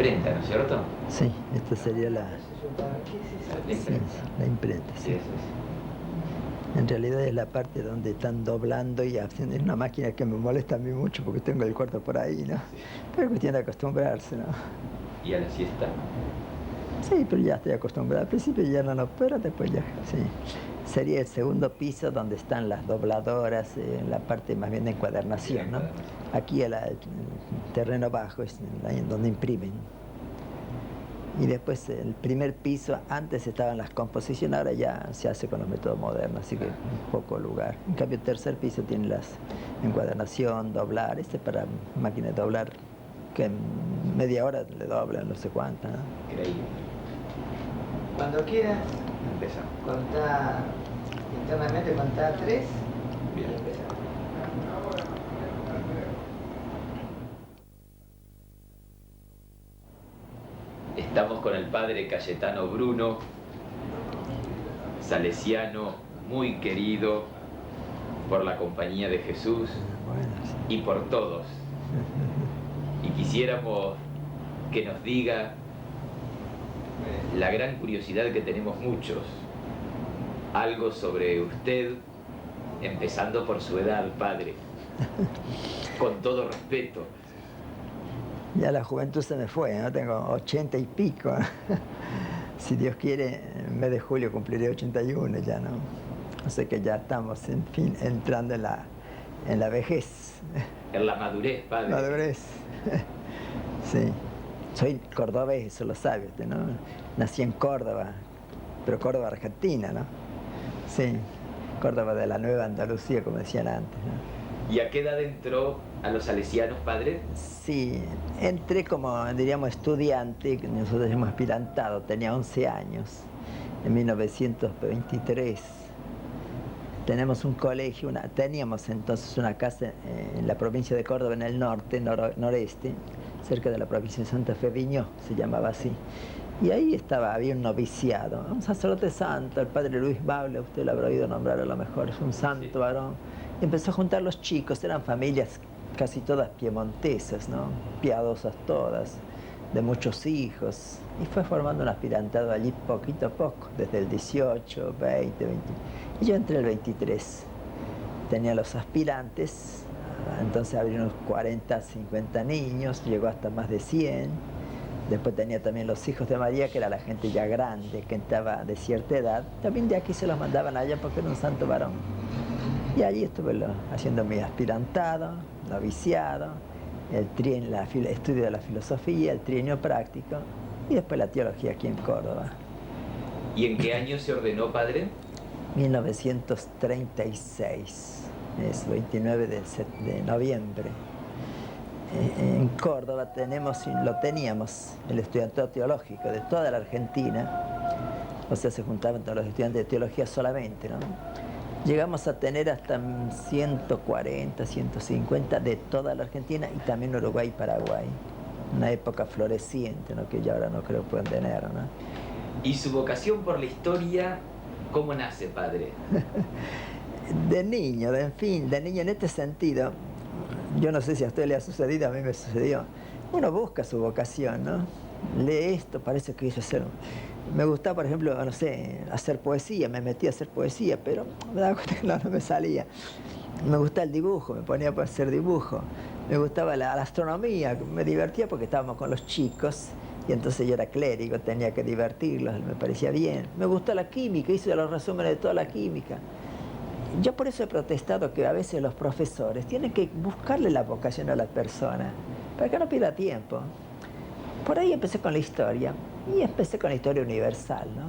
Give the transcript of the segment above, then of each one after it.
imprenta, ¿no es cierto? Sí, esta sería la imprenta. La imprenta, sí. Sí, sí. En realidad es la parte donde están doblando y haciendo. Es una máquina que me molesta a mí mucho porque tengo el cuarto por ahí, ¿no? Sí. Pero es cuestión de acostumbrarse, ¿no? ¿Y a la siesta? Sí, pero ya estoy acostumbrado. Al principio ya no, pero después ya, sí. Sería el segundo piso donde están las dobladoras, en la parte más bien de encuadernación, ¿no? Aquí el terreno bajo es en donde imprimen. Y después el primer piso, antes estaban las composiciones, ahora ya se hace con los métodos modernos, así que poco lugar. En cambio el tercer piso tiene las encuadernación, doblar, este es para máquina de doblar, que en media hora le doblan no sé cuánto, ¿no? Increíble. Cuando quieras, Empezamos. contá internamente, contá 3 y Bien. empezamos. Estamos con el padre Cayetano Bruno, salesiano, muy querido por la Compañía de Jesús Bueno, sí. y por todos. Y quisiéramos que nos diga la gran curiosidad que tenemos muchos, algo sobre usted, empezando por su edad, padre, con todo respeto. Ya la juventud se me fue, ¿no? Tengo 80 y pico. Si Dios quiere, en mes de julio cumpliré 81 ya, ¿no? O sea que ya estamos, en fin, entrando en la vejez. En la madurez, padre. Madurez. Sí. Soy cordobés, eso lo sabe usted, ¿no? Nací en Córdoba, pero Córdoba, Argentina, ¿no? Sí. Córdoba de la Nueva Andalucía, como decían antes, ¿no? ¿Y a qué edad entró a los salesianos, padre? Sí, entré como, diríamos, estudiante, nosotros hemos aspirantado, tenía 11 años, en 1923. Tenemos un colegio, teníamos entonces una casa en la provincia de Córdoba, en el norte, noreste, cerca de la provincia de Santa Fe, Viñó, se llamaba así. Y ahí había un noviciado, un sacerdote santo, el padre Luis Bable, usted lo habrá oído nombrar a lo mejor, es un santo varón. Y empezó a juntar los chicos, eran familias casi todas piemontesas, ¿no? Piadosas todas, de muchos hijos. Y fue formando un aspirantado allí poquito a poco, desde el 18, 20, 20. Y yo entré el 23. Tenía los aspirantes, entonces había unos 40, 50 niños, llegó hasta más de 100. Después tenía también los hijos de María, que era la gente ya grande, que estaba de cierta edad. También de aquí se los mandaban allá porque era un santo varón. Y allí estuve haciendo mi aspirantado, noviciado, el estudio de la filosofía, el trienio práctico y después la teología aquí en Córdoba. ¿Y en qué año se ordenó, padre? 1936, es 29 de noviembre. En Córdoba lo teníamos, el estudiantado teológico de toda la Argentina, o sea, se juntaban todos los estudiantes de teología solamente, ¿no? Llegamos a tener hasta 140, 150 de toda la Argentina y también Uruguay y Paraguay. Una época floreciente, ¿no? Que ya ahora no creo que puedan tener, ¿no? ¿Y su vocación por la historia, cómo nace, padre? De niño, en fin, de niño en este sentido, yo no sé si a usted le ha sucedido, a mí me sucedió. Uno busca su vocación, ¿no? Lee esto, parece que quiso hacer. Me gustaba, por ejemplo, no sé, hacer poesía, me metí a hacer poesía, pero me daba cuenta que no me salía. Me gustaba el dibujo, me ponía para hacer dibujo. Me gustaba la astronomía, me divertía porque estábamos con los chicos y entonces yo era clérigo, tenía que divertirlos, me parecía bien. Me gustó la química, hice los resúmenes de toda la química. Yo por eso he protestado que a veces los profesores tienen que buscarle la vocación a la persona, para que no pierda tiempo. Por ahí empecé con la historia, y empecé con la historia universal, ¿no?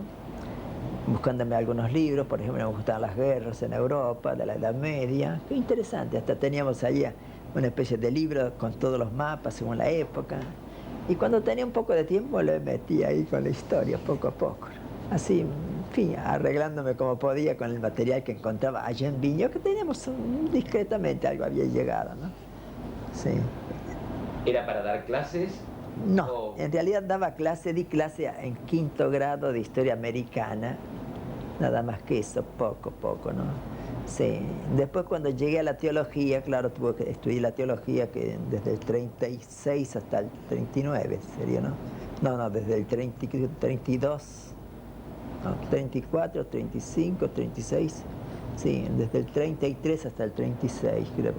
Buscándome algunos libros, por ejemplo, me gustaban las guerras en Europa, de la Edad Media. Qué interesante, hasta teníamos allá una especie de libro con todos los mapas según la época. Y cuando tenía un poco de tiempo, le metí ahí con la historia, poco a poco. Así, en fin, arreglándome como podía con el material que encontraba allá en Viñó, que teníamos discretamente, algo había llegado, ¿no? Sí. ¿Era para dar clases? No, en realidad di clase en 5º grado de historia americana, nada más que eso, poco, ¿no? Sí, después cuando llegué a la teología, claro, tuve que estudiar la teología que desde el 36 hasta el 39 sería, ¿no? No, desde el 30, 32, no, 34, 35, 36, sí, desde el 33 hasta el 36, creo.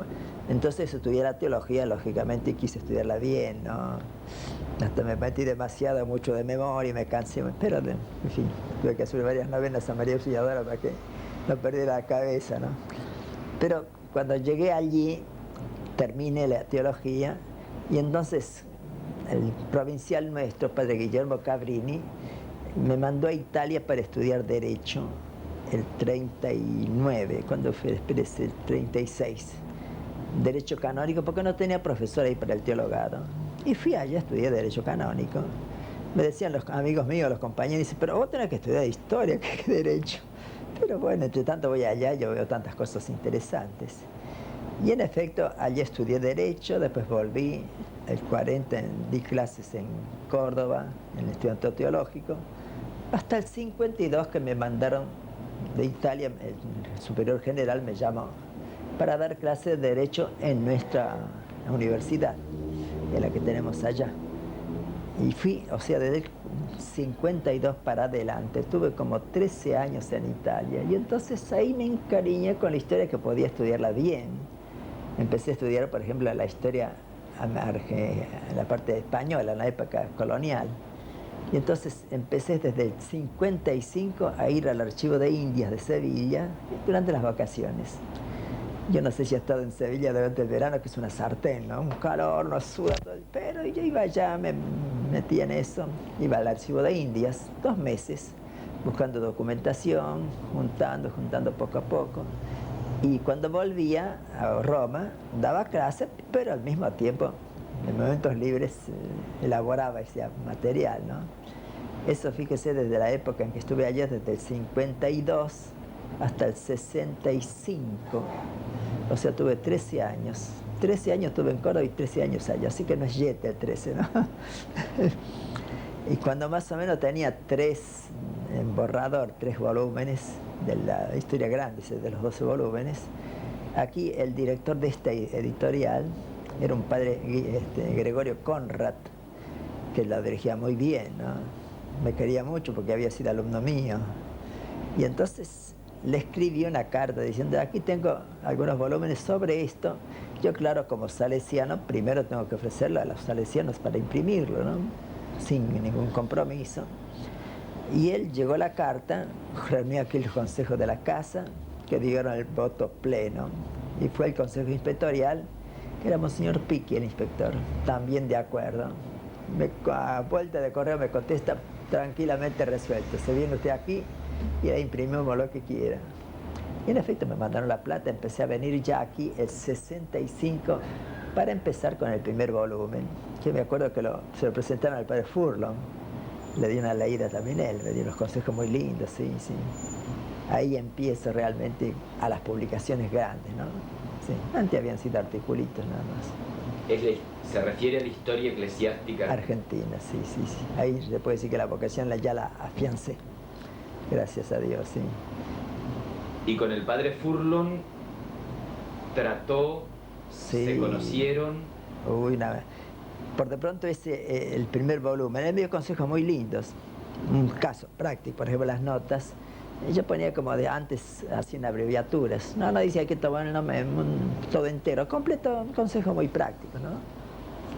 Entonces estudié la teología, lógicamente quise estudiarla bien, ¿no? Hasta me metí demasiado, mucho de memoria y me cansé, pero en fin, tuve que hacer varias novenas a María Auxiliadora para que no perdiera la cabeza, ¿no? Pero cuando llegué allí, terminé la teología y entonces el provincial nuestro, padre Guillermo Cabrini, me mandó a Italia para estudiar Derecho el 39, cuando fue, espérese, el 36. Derecho canónico, porque no tenía profesor ahí para el teologado. Y fui allá, estudié Derecho canónico. Me decían los amigos míos, los compañeros, dicen, pero vos tenés que estudiar Historia, que Derecho. Pero bueno, entre tanto voy allá y yo veo tantas cosas interesantes. Y en efecto, allí estudié Derecho, después volví, el 40 di clases en Córdoba, en el Instituto Teológico, hasta el 52 que me mandaron de Italia, el superior general me llamó para dar clases de Derecho en nuestra universidad, en la que tenemos allá. Y fui, o sea, desde el 52 para adelante, tuve como 13 años en Italia, y entonces ahí me encariñé con la historia que podía estudiarla bien. Empecé a estudiar, por ejemplo, la historia en la parte española, en la época colonial. Y entonces empecé desde el 55 a ir al Archivo de Indias de Sevilla durante las vacaciones. Yo no sé si he estado en Sevilla durante el verano, que es una sartén, ¿no? Un calor, no suda todo el pelo, y yo iba allá, me metí en eso, iba al Archivo de Indias, 2 meses, buscando documentación, juntando poco a poco. Y cuando volvía a Roma, daba clases, pero al mismo tiempo, en momentos libres, elaboraba ese material, ¿no? Eso, fíjese, desde la época en que estuve allá, desde el 52 hasta el 65. O sea, tuve 13 años. 13 años estuve en Córdoba y 13 años allá, así que no es yete el 13, ¿no? Y cuando más o menos tenía 3 en borrador, 3 volúmenes de la historia grande, de los 12 volúmenes, aquí el director de esta editorial era un padre, Gregorio Conrad, que la dirigía muy bien, ¿no? Me quería mucho porque había sido alumno mío. Y entonces le escribí una carta diciendo, aquí tengo algunos volúmenes sobre esto. Yo, claro, como salesiano, primero tengo que ofrecerlo a los salesianos para imprimirlo, ¿no? Sin ningún compromiso. Y él llegó la carta, reunió aquí el consejo de la casa, que dieron el voto pleno. Y fue el consejo inspectorial, que era Monseñor Piqui, el inspector, también de acuerdo. A vuelta de correo me contesta, tranquilamente resuelto, se viene usted aquí y le imprimimos lo que quiera. Y en efecto me mandaron la plata, empecé a venir ya aquí el 65 para empezar con el primer volumen, que me acuerdo que se lo presentaron al padre Furlong, le di una leída también él, me dio unos consejos muy lindos, sí. Ahí empiezo realmente a las publicaciones grandes, ¿no? Sí, antes habían sido articulitos nada más. Se refiere a la historia eclesiástica Argentina, sí. Ahí se puede decir que la vocación ya la afiancé, gracias a Dios, sí. Y con el padre Furlong trató, sí. Se conocieron. Uy, nada. Por de pronto el primer volumen, él me dio consejos muy lindos. Un caso práctico, por ejemplo, las notas. Yo ponía como de antes, así en abreviaturas. No dice hay que tomar el nombre todo entero, completo, un consejo muy práctico, ¿no?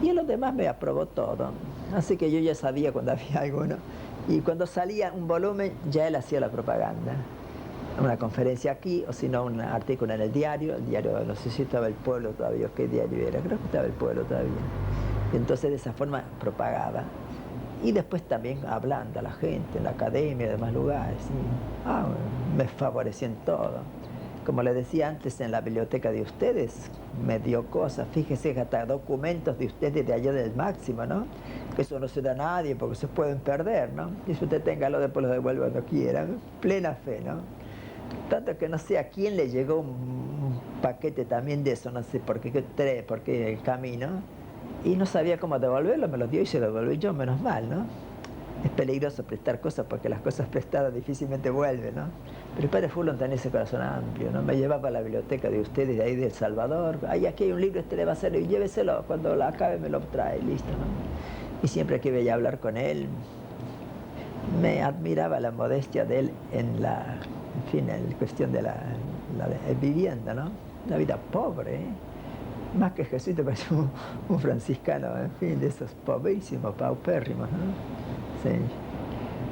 Y en los demás me aprobó todo. Así que yo ya sabía cuando había alguno. Y cuando salía un volumen, ya él hacía la propaganda. Una conferencia aquí, o si no, un artículo en el diario, no sé si estaba El Pueblo todavía, ¿qué diario era? Creo que estaba El Pueblo todavía. Y entonces de esa forma propagaba. Y después también hablando a la gente, en la academia, en demás lugares. ¿Sí? Me favoreció en todo. Como les decía antes, en la biblioteca de ustedes me dio cosas. Fíjese, hasta documentos de ustedes de allá del Máximo, ¿no? Que eso no se da a nadie porque se pueden perder, ¿no? Y si usted téngalo, después lo devuelve cuando quiera. Plena fe, ¿no? Tanto que no sé a quién le llegó un paquete también de eso, no sé por qué el camino. Y no sabía cómo devolverlo, me lo dio y se lo devolví yo, menos mal, ¿no? Es peligroso prestar cosas porque las cosas prestadas difícilmente vuelven, ¿no? Pero el padre Fulon tenía ese corazón amplio, ¿no? Me llevaba a la biblioteca de ustedes, de ahí de El Salvador. Ay, aquí hay un libro, le va a hacer, y lléveselo, cuando la acabe me lo trae, listo, ¿no? Y siempre que iba a hablar con él, me admiraba la modestia de él en la cuestión de la vivienda, ¿no? Una vida pobre, ¿eh? Más que Jesús te parece un franciscano, en fin, de esos pobrísimos, paupérrimos, ¿no? Sí.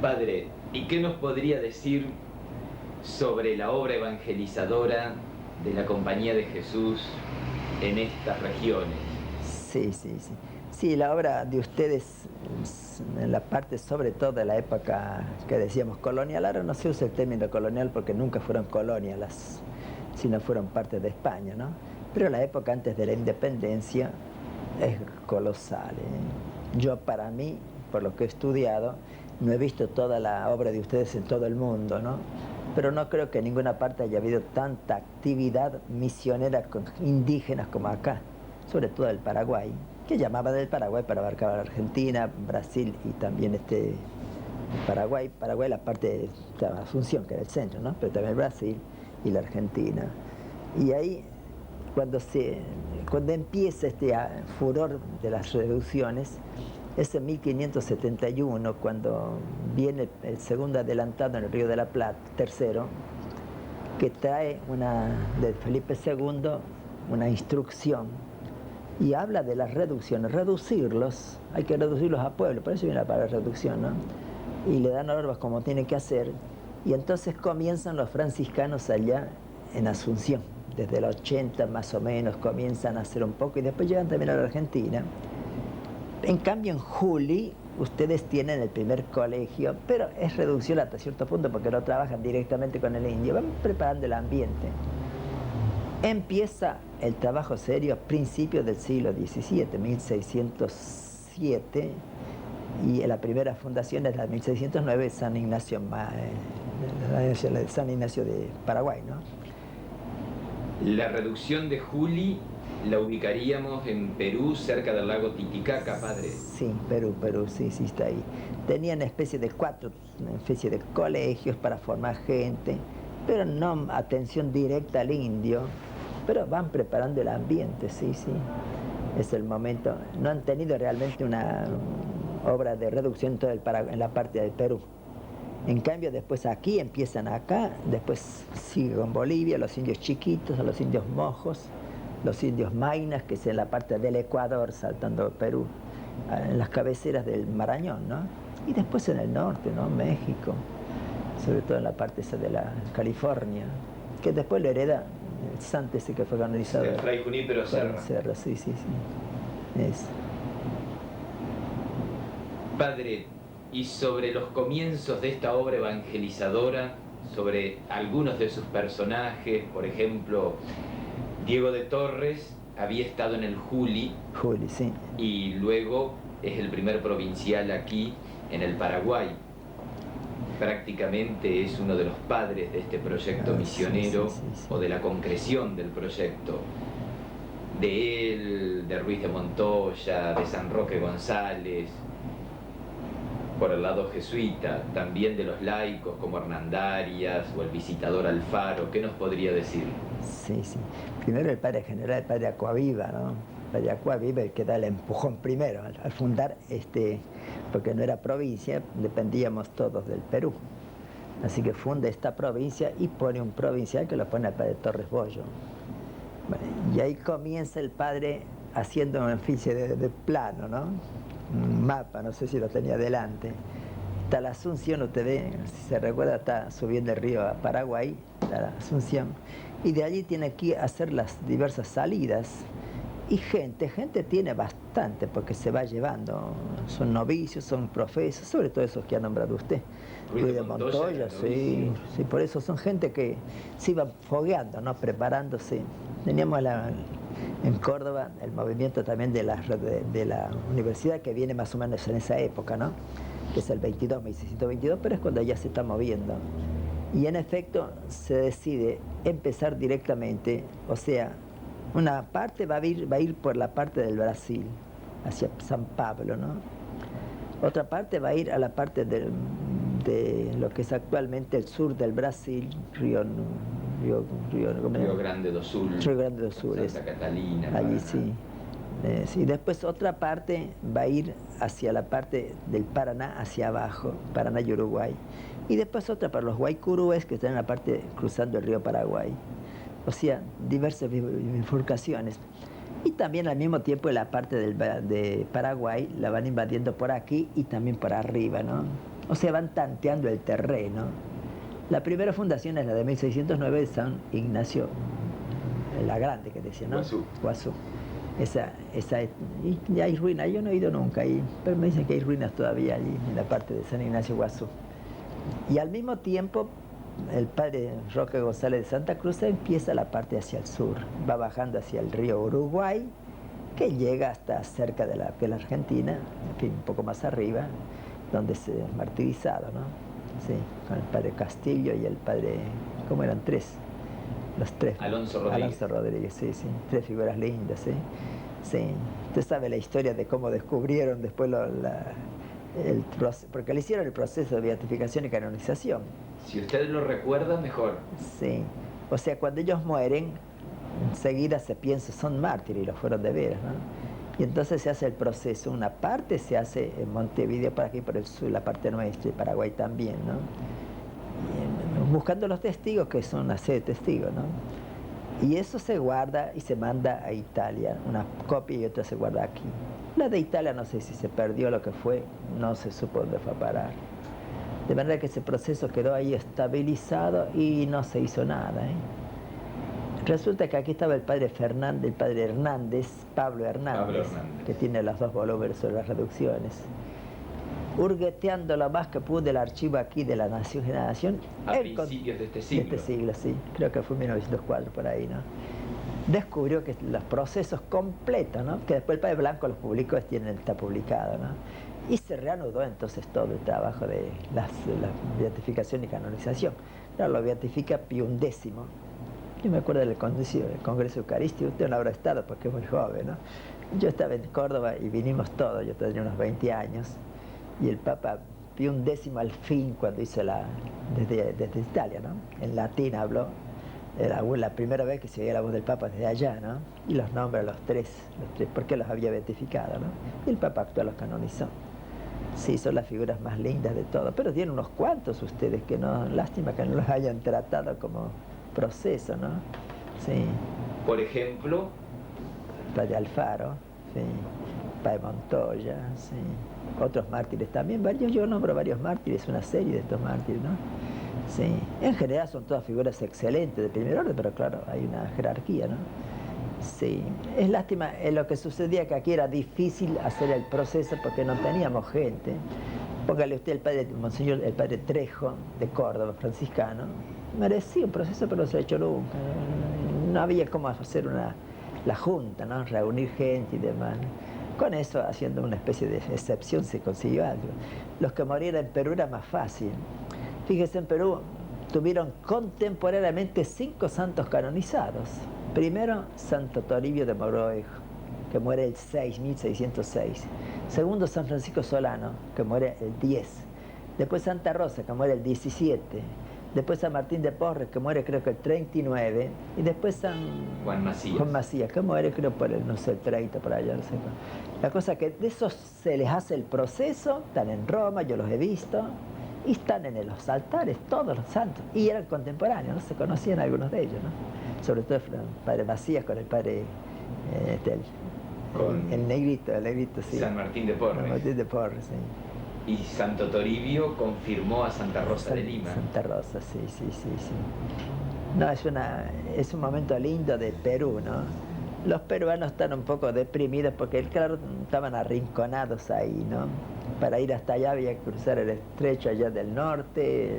Padre, ¿y qué nos podría decir sobre la obra evangelizadora de la Compañía de Jesús en estas regiones? Sí. Sí, la obra de ustedes, en la parte sobre todo de la época que decíamos colonial, ahora no se usa el término colonial porque nunca fueron colonias, sino fueron parte de España, ¿no? Pero la época antes de la independencia es colosal, ¿eh? Yo, para mí, por lo que he estudiado, no he visto toda la obra de ustedes en todo el mundo, ¿no? Pero no creo que en ninguna parte haya habido tanta actividad misionera con indígenas como acá, sobre todo el Paraguay, que llamaba del Paraguay para abarcar a la Argentina, Brasil y también Paraguay, la parte de Asunción, que era el centro, ¿no? Pero también Brasil y la Argentina. Y ahí, cuando empieza este furor de las reducciones, es en 1571, cuando viene el segundo adelantado en el Río de la Plata, tercero, que trae de Felipe II una instrucción y habla de las reducciones, reducirlos, hay que reducirlos a pueblo, por eso viene la palabra reducción, ¿no? Y le dan normas como tiene que hacer, y entonces comienzan los franciscanos allá en Asunción, desde el 80 más o menos comienzan a hacer un poco, y después llegan también a la Argentina. En cambio en Juli ustedes tienen el primer colegio, pero es reducción hasta cierto punto porque no trabajan directamente con el indio, van preparando el ambiente. Empieza el trabajo serio a principios del siglo XVII, 1607, y la primera fundación es la de 1609, San Ignacio de Paraguay, ¿no? La reducción de Juli la ubicaríamos en Perú, cerca del lago Titicaca, padre. Sí, Perú, sí, está ahí. Tenían una especie de colegios para formar gente, pero no atención directa al indio, pero van preparando el ambiente, sí. Es el momento. No han tenido realmente una obra de reducción en la parte del Perú. En cambio, después aquí empiezan acá, después sigue con Bolivia, los indios chiquitos, los indios mojos, los indios mainas, que es en la parte del Ecuador, saltando Perú, en las cabeceras del Marañón, ¿no? Y después en el norte, ¿no? México, sobre todo en la parte esa de la California, que después lo hereda el santo ese que fue canonizado. El Fray Junípero Serra. Sí. Eso. Padre, y sobre los comienzos de esta obra evangelizadora, sobre algunos de sus personajes, por ejemplo, Diego de Torres había estado en el Juli, sí. Y luego es el primer provincial aquí en el Paraguay. Prácticamente es uno de los padres de este proyecto misionero, sí. O de la concreción del proyecto. De él, de Ruiz de Montoya, de San Roque González, por el lado jesuita, también de los laicos como Hernandarias o el visitador Alfaro. ¿Qué nos podría decir? Sí. Primero el padre general, el padre Acuaviva, ¿no? El padre Acuaviva, el que da el empujón primero al fundar porque no era provincia, dependíamos todos del Perú. Así que funda esta provincia y pone un provincial que lo pone al padre Torres Bollo. Bueno, y ahí comienza el padre haciendo una especie de plano, ¿no? Un mapa, no sé si lo tenía delante. Está la Asunción, usted ve, si se recuerda, está subiendo el río a Paraguay, está la Asunción, y de allí tiene que hacer las diversas salidas. Y gente tiene bastante, porque se va llevando, son novicios, son profesos, sobre todo esos que ha nombrado usted. Ruiz de Montoya, sí, por eso son gente que se iba fogueando, ¿no? Preparándose. Teníamos en Córdoba el movimiento también de la universidad, que viene más o menos en esa época, ¿no? Que es el 1622, pero es cuando ya se está moviendo. Y en efecto se decide empezar directamente, o sea, una parte va a ir por la parte del Brasil, hacia San Pablo, ¿no? Otra parte va a ir a la parte de lo que es actualmente el sur del Brasil, Río Grande do Sul, Río Grande do Sul, Santa Catalina, allí Paraná. sí. Sí. Después otra parte va a ir hacia la parte del Paraná, hacia abajo, Paraná y Uruguay. Y después otra para los guaycurúes que están en la parte cruzando el río Paraguay. O sea, diversas bifurcaciones. Y también al mismo tiempo la parte de Paraguay la van invadiendo por aquí y también por arriba, ¿no? O sea, van tanteando el terreno. La primera fundación es la de 1609 de San Ignacio la Grande, que decía, ¿no? Guazú. Y hay ruinas, yo no he ido nunca ahí, pero me dicen que hay ruinas todavía allí, en la parte de San Ignacio Guazú. Y al mismo tiempo, el padre Roque González de Santa Cruz empieza la parte hacia el sur, va bajando hacia el río Uruguay, que llega hasta cerca de la Argentina, en fin, un poco más arriba, donde se martirizado, ¿no? Sí, con el padre Castillo y el padre, ¿cómo eran? Los tres. Alonso Rodríguez. Alonso Rodríguez, sí, tres figuras lindas, sí. Sí. Usted sabe la historia de cómo descubrieron después porque le hicieron el proceso de beatificación y canonización. Si usted lo recuerda, mejor. Sí. O sea, cuando ellos mueren, enseguida se piensa, son mártires y lo fueron de veras, ¿no? Y entonces se hace el proceso. Una parte se hace en Montevideo, por aquí por el sur, la parte nuestra, y Paraguay también, ¿no? Buscando los testigos, que son una serie de testigos, ¿no? Y eso se guarda y se manda a Italia, una copia y otra se guarda aquí. La de Italia no sé si se perdió, lo que fue, no se supo dónde fue a parar. De manera que ese proceso quedó ahí estabilizado y no se hizo nada, ¿eh? Resulta que aquí estaba el padre Hernández, Pablo Hernández, que tiene los 2 volúmenes sobre las reducciones, hurgueteando lo más que pude el archivo aquí de la Nación. A principios de este siglo. De este siglo, sí. Creo que fue en 1904, por ahí, ¿no? Descubrió que los procesos completos, ¿no? Que después el padre Blanco los publicó, está publicado, ¿no? Y se reanudó entonces todo el trabajo de la beatificación y canonización. Ahora lo beatifica Pío XI. Yo me acuerdo del Congreso Eucarístico, usted no habrá estado porque es muy joven, ¿no? Yo estaba en Córdoba y vinimos todos, yo tenía unos 20 años. Y el Papa Pío XI al fin, cuando hizo desde Italia, ¿no? En latín habló, era la primera vez que se oía la voz del Papa desde allá, ¿no? Y los nombra los tres, porque los había beatificado, ¿no? Y el Papa actual los canonizó. Sí, son las figuras más lindas de todo, pero tienen unos cuantos ustedes que no, lástima que no los hayan tratado como proceso, ¿no? Sí. Por ejemplo, Padre Alfaro, sí. Padre Montoya, sí. Otros mártires también, yo nombro varios mártires, una serie de estos mártires, ¿no? Sí. En general son todas figuras excelentes de primer orden, pero claro, hay una jerarquía, ¿no? Sí. Es lástima, lo que sucedía que aquí era difícil hacer el proceso porque no teníamos gente. Póngale usted el padre Trejo de Córdoba, franciscano, merecía un proceso, pero no se ha hecho nunca. No había cómo hacer la junta, ¿no? Reunir gente y demás. Con eso, haciendo una especie de excepción, se consiguió algo. Los que morían en Perú era más fácil. Fíjese, en Perú tuvieron contemporáneamente 5 santos canonizados. Primero, Santo Toribio de Mogrovejo, que muere el 1606. Segundo, San Francisco Solano, que muere el 10. Después Santa Rosa, que muere el 17. Después San Martín de Porres, que muere creo que el 39. Y después Juan Macías, que muere creo por el, no sé, el 30, por allá, no sé. La cosa es que de esos se les hace el proceso, están en Roma, yo los he visto, y están en los altares todos los santos. Y eran contemporáneos, ¿no? Se conocían algunos de ellos, ¿no? Sobre todo el padre Macías con el padre el negrito, sí. San Martín de Porres. San Martín de Porres, sí. Y Santo Toribio confirmó a Santa Rosa de Lima. Santa Rosa, sí. No, es un momento lindo de Perú, ¿no? Los peruanos están un poco deprimidos porque, claro, estaban arrinconados ahí, ¿no? Para ir hasta allá había que cruzar el estrecho allá del norte,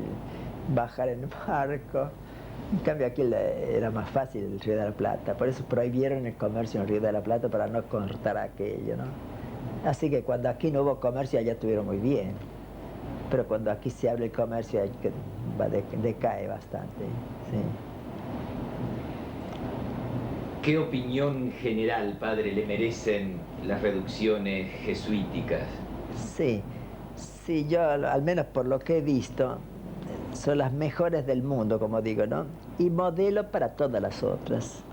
bajar en barco. En cambio aquí era más fácil el Río de la Plata, por eso prohibieron el comercio en el Río de la Plata para no cortar aquello, ¿no? Así que cuando aquí no hubo comercio, allá estuvieron muy bien. Pero cuando aquí se abre el comercio, decae bastante. Sí. ¿Qué opinión general, padre, le merecen las reducciones jesuíticas? Sí, Sí, yo al menos por lo que he visto, son las mejores del mundo, como digo, ¿no? Y modelo para todas las otras.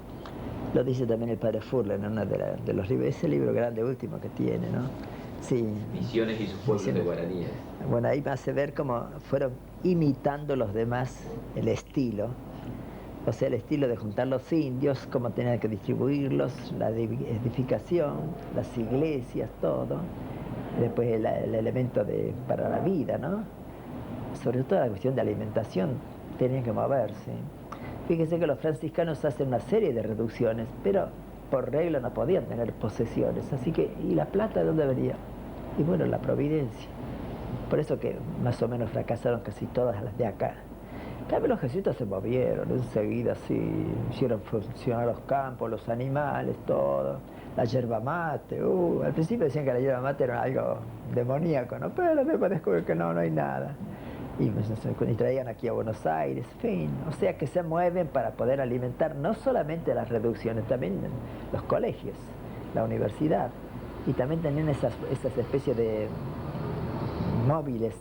Lo dice también el padre Furler en uno de los libros, ese libro grande último que tiene, ¿no? Sí. Misiones y sus pueblos de guaraníes. Bueno, ahí me hace ver cómo fueron imitando los demás el estilo. O sea, el estilo de juntar los indios, cómo tenían que distribuirlos, la edificación, las iglesias, todo. Después el elemento para la vida, ¿no? Sobre todo la cuestión de alimentación, tenían que moverse. Fíjese que los franciscanos hacen una serie de reducciones, pero por regla no podían tener posesiones. Así que, ¿y la plata de dónde venía? Y bueno, la providencia. Por eso que más o menos fracasaron casi todas las de acá. Claro, los jesuitas se movieron enseguida, sí, hicieron funcionar los campos, los animales, todo. La yerba mate, al principio decían que la yerba mate era algo demoníaco, ¿no? Pero después descubrí que no hay nada. Y traían aquí a Buenos Aires, en fin. O sea que se mueven para poder alimentar no solamente las reducciones, también los colegios, la universidad. Y también tenían esas especies de móviles,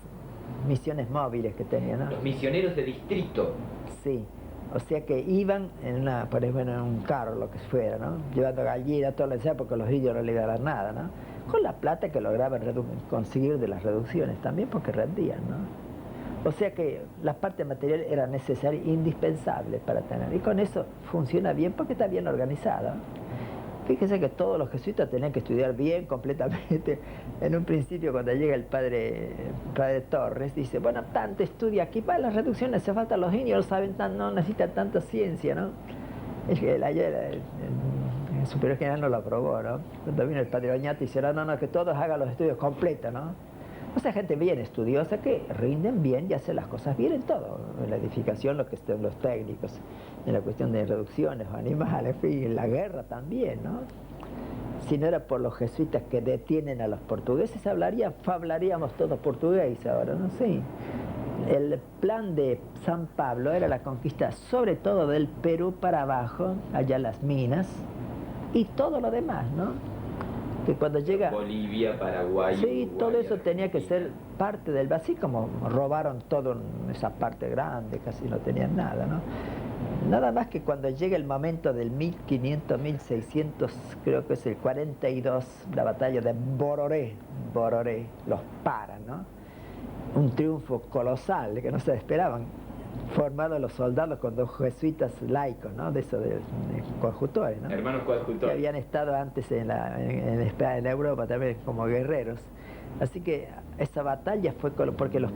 misiones móviles que tenían, ¿no? Los misioneros de distrito. Sí, o sea que iban por ejemplo, en un carro, lo que fuera, ¿no? Llevando gallinas, todo lo que sea, porque los indios no le iban a dar nada, ¿no? Con la plata que lograban conseguir de las reducciones, también porque rendían, ¿no? O sea que la parte material era necesaria, indispensable para tener. Y con eso funciona bien porque está bien organizado. Fíjese que todos los jesuitas tenían que estudiar bien, completamente. En un principio, cuando llega el padre Torres, dice, bueno, tanto estudia aquí para las reducciones, hace falta los indios, no necesitan tanta ciencia, ¿no? Es que el superior general no lo aprobó, ¿no? Cuando vino el padre Oñate, dice, no, que todos hagan los estudios completos, ¿no? O sea, gente bien estudiosa que rinden bien y hacen las cosas bien en todo. En la edificación, lo que estén los técnicos, en la cuestión de reducciones, animales, en fin, en la guerra también, ¿no? Si no era por los jesuitas que detienen a los portugueses, hablaríamos todos portugués ahora, ¿no? Sí. El plan de San Pablo era la conquista sobre todo del Perú para abajo, allá las minas, y todo lo demás, ¿no? Que cuando llega Bolivia, Paraguay, sí, Uruguay, todo eso tenía que Argentina. ser parte del así como robaron todo esa parte grande, casi no tenían nada, ¿no? Nada más que cuando llega el momento del 1500, 1600, creo que es el 42, la batalla de Bororé, los paran, ¿no? Un triunfo colosal que no se esperaban, formados los soldados con dos jesuitas laicos, ¿no? De eso de coadjutores, ¿no? Hermanos Que coadjutores. habían estado antes en Europa también como guerreros. Así que esa batalla fue porque los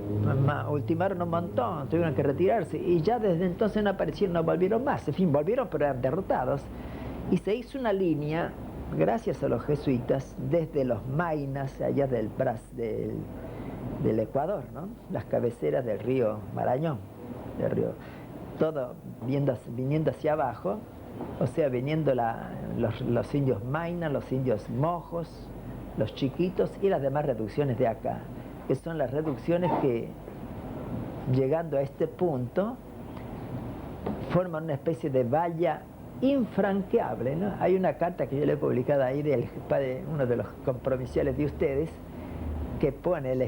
ultimaron un montón, tuvieron que retirarse y ya desde entonces no aparecieron, no volvieron más. En fin, volvieron pero eran derrotados. Y se hizo una línea, gracias a los jesuitas, desde los Mainas, allá del Ecuador, ¿no? Las cabeceras del río Marañón, todo viniendo hacia abajo, o sea, viniendo los indios Mainas, los indios Mojos, los chiquitos y las demás reducciones de acá, que son las reducciones que, llegando a este punto, forman una especie de valla infranqueable, ¿no? Hay una carta que yo le he publicado ahí del padre, uno de los compromisales de ustedes, que le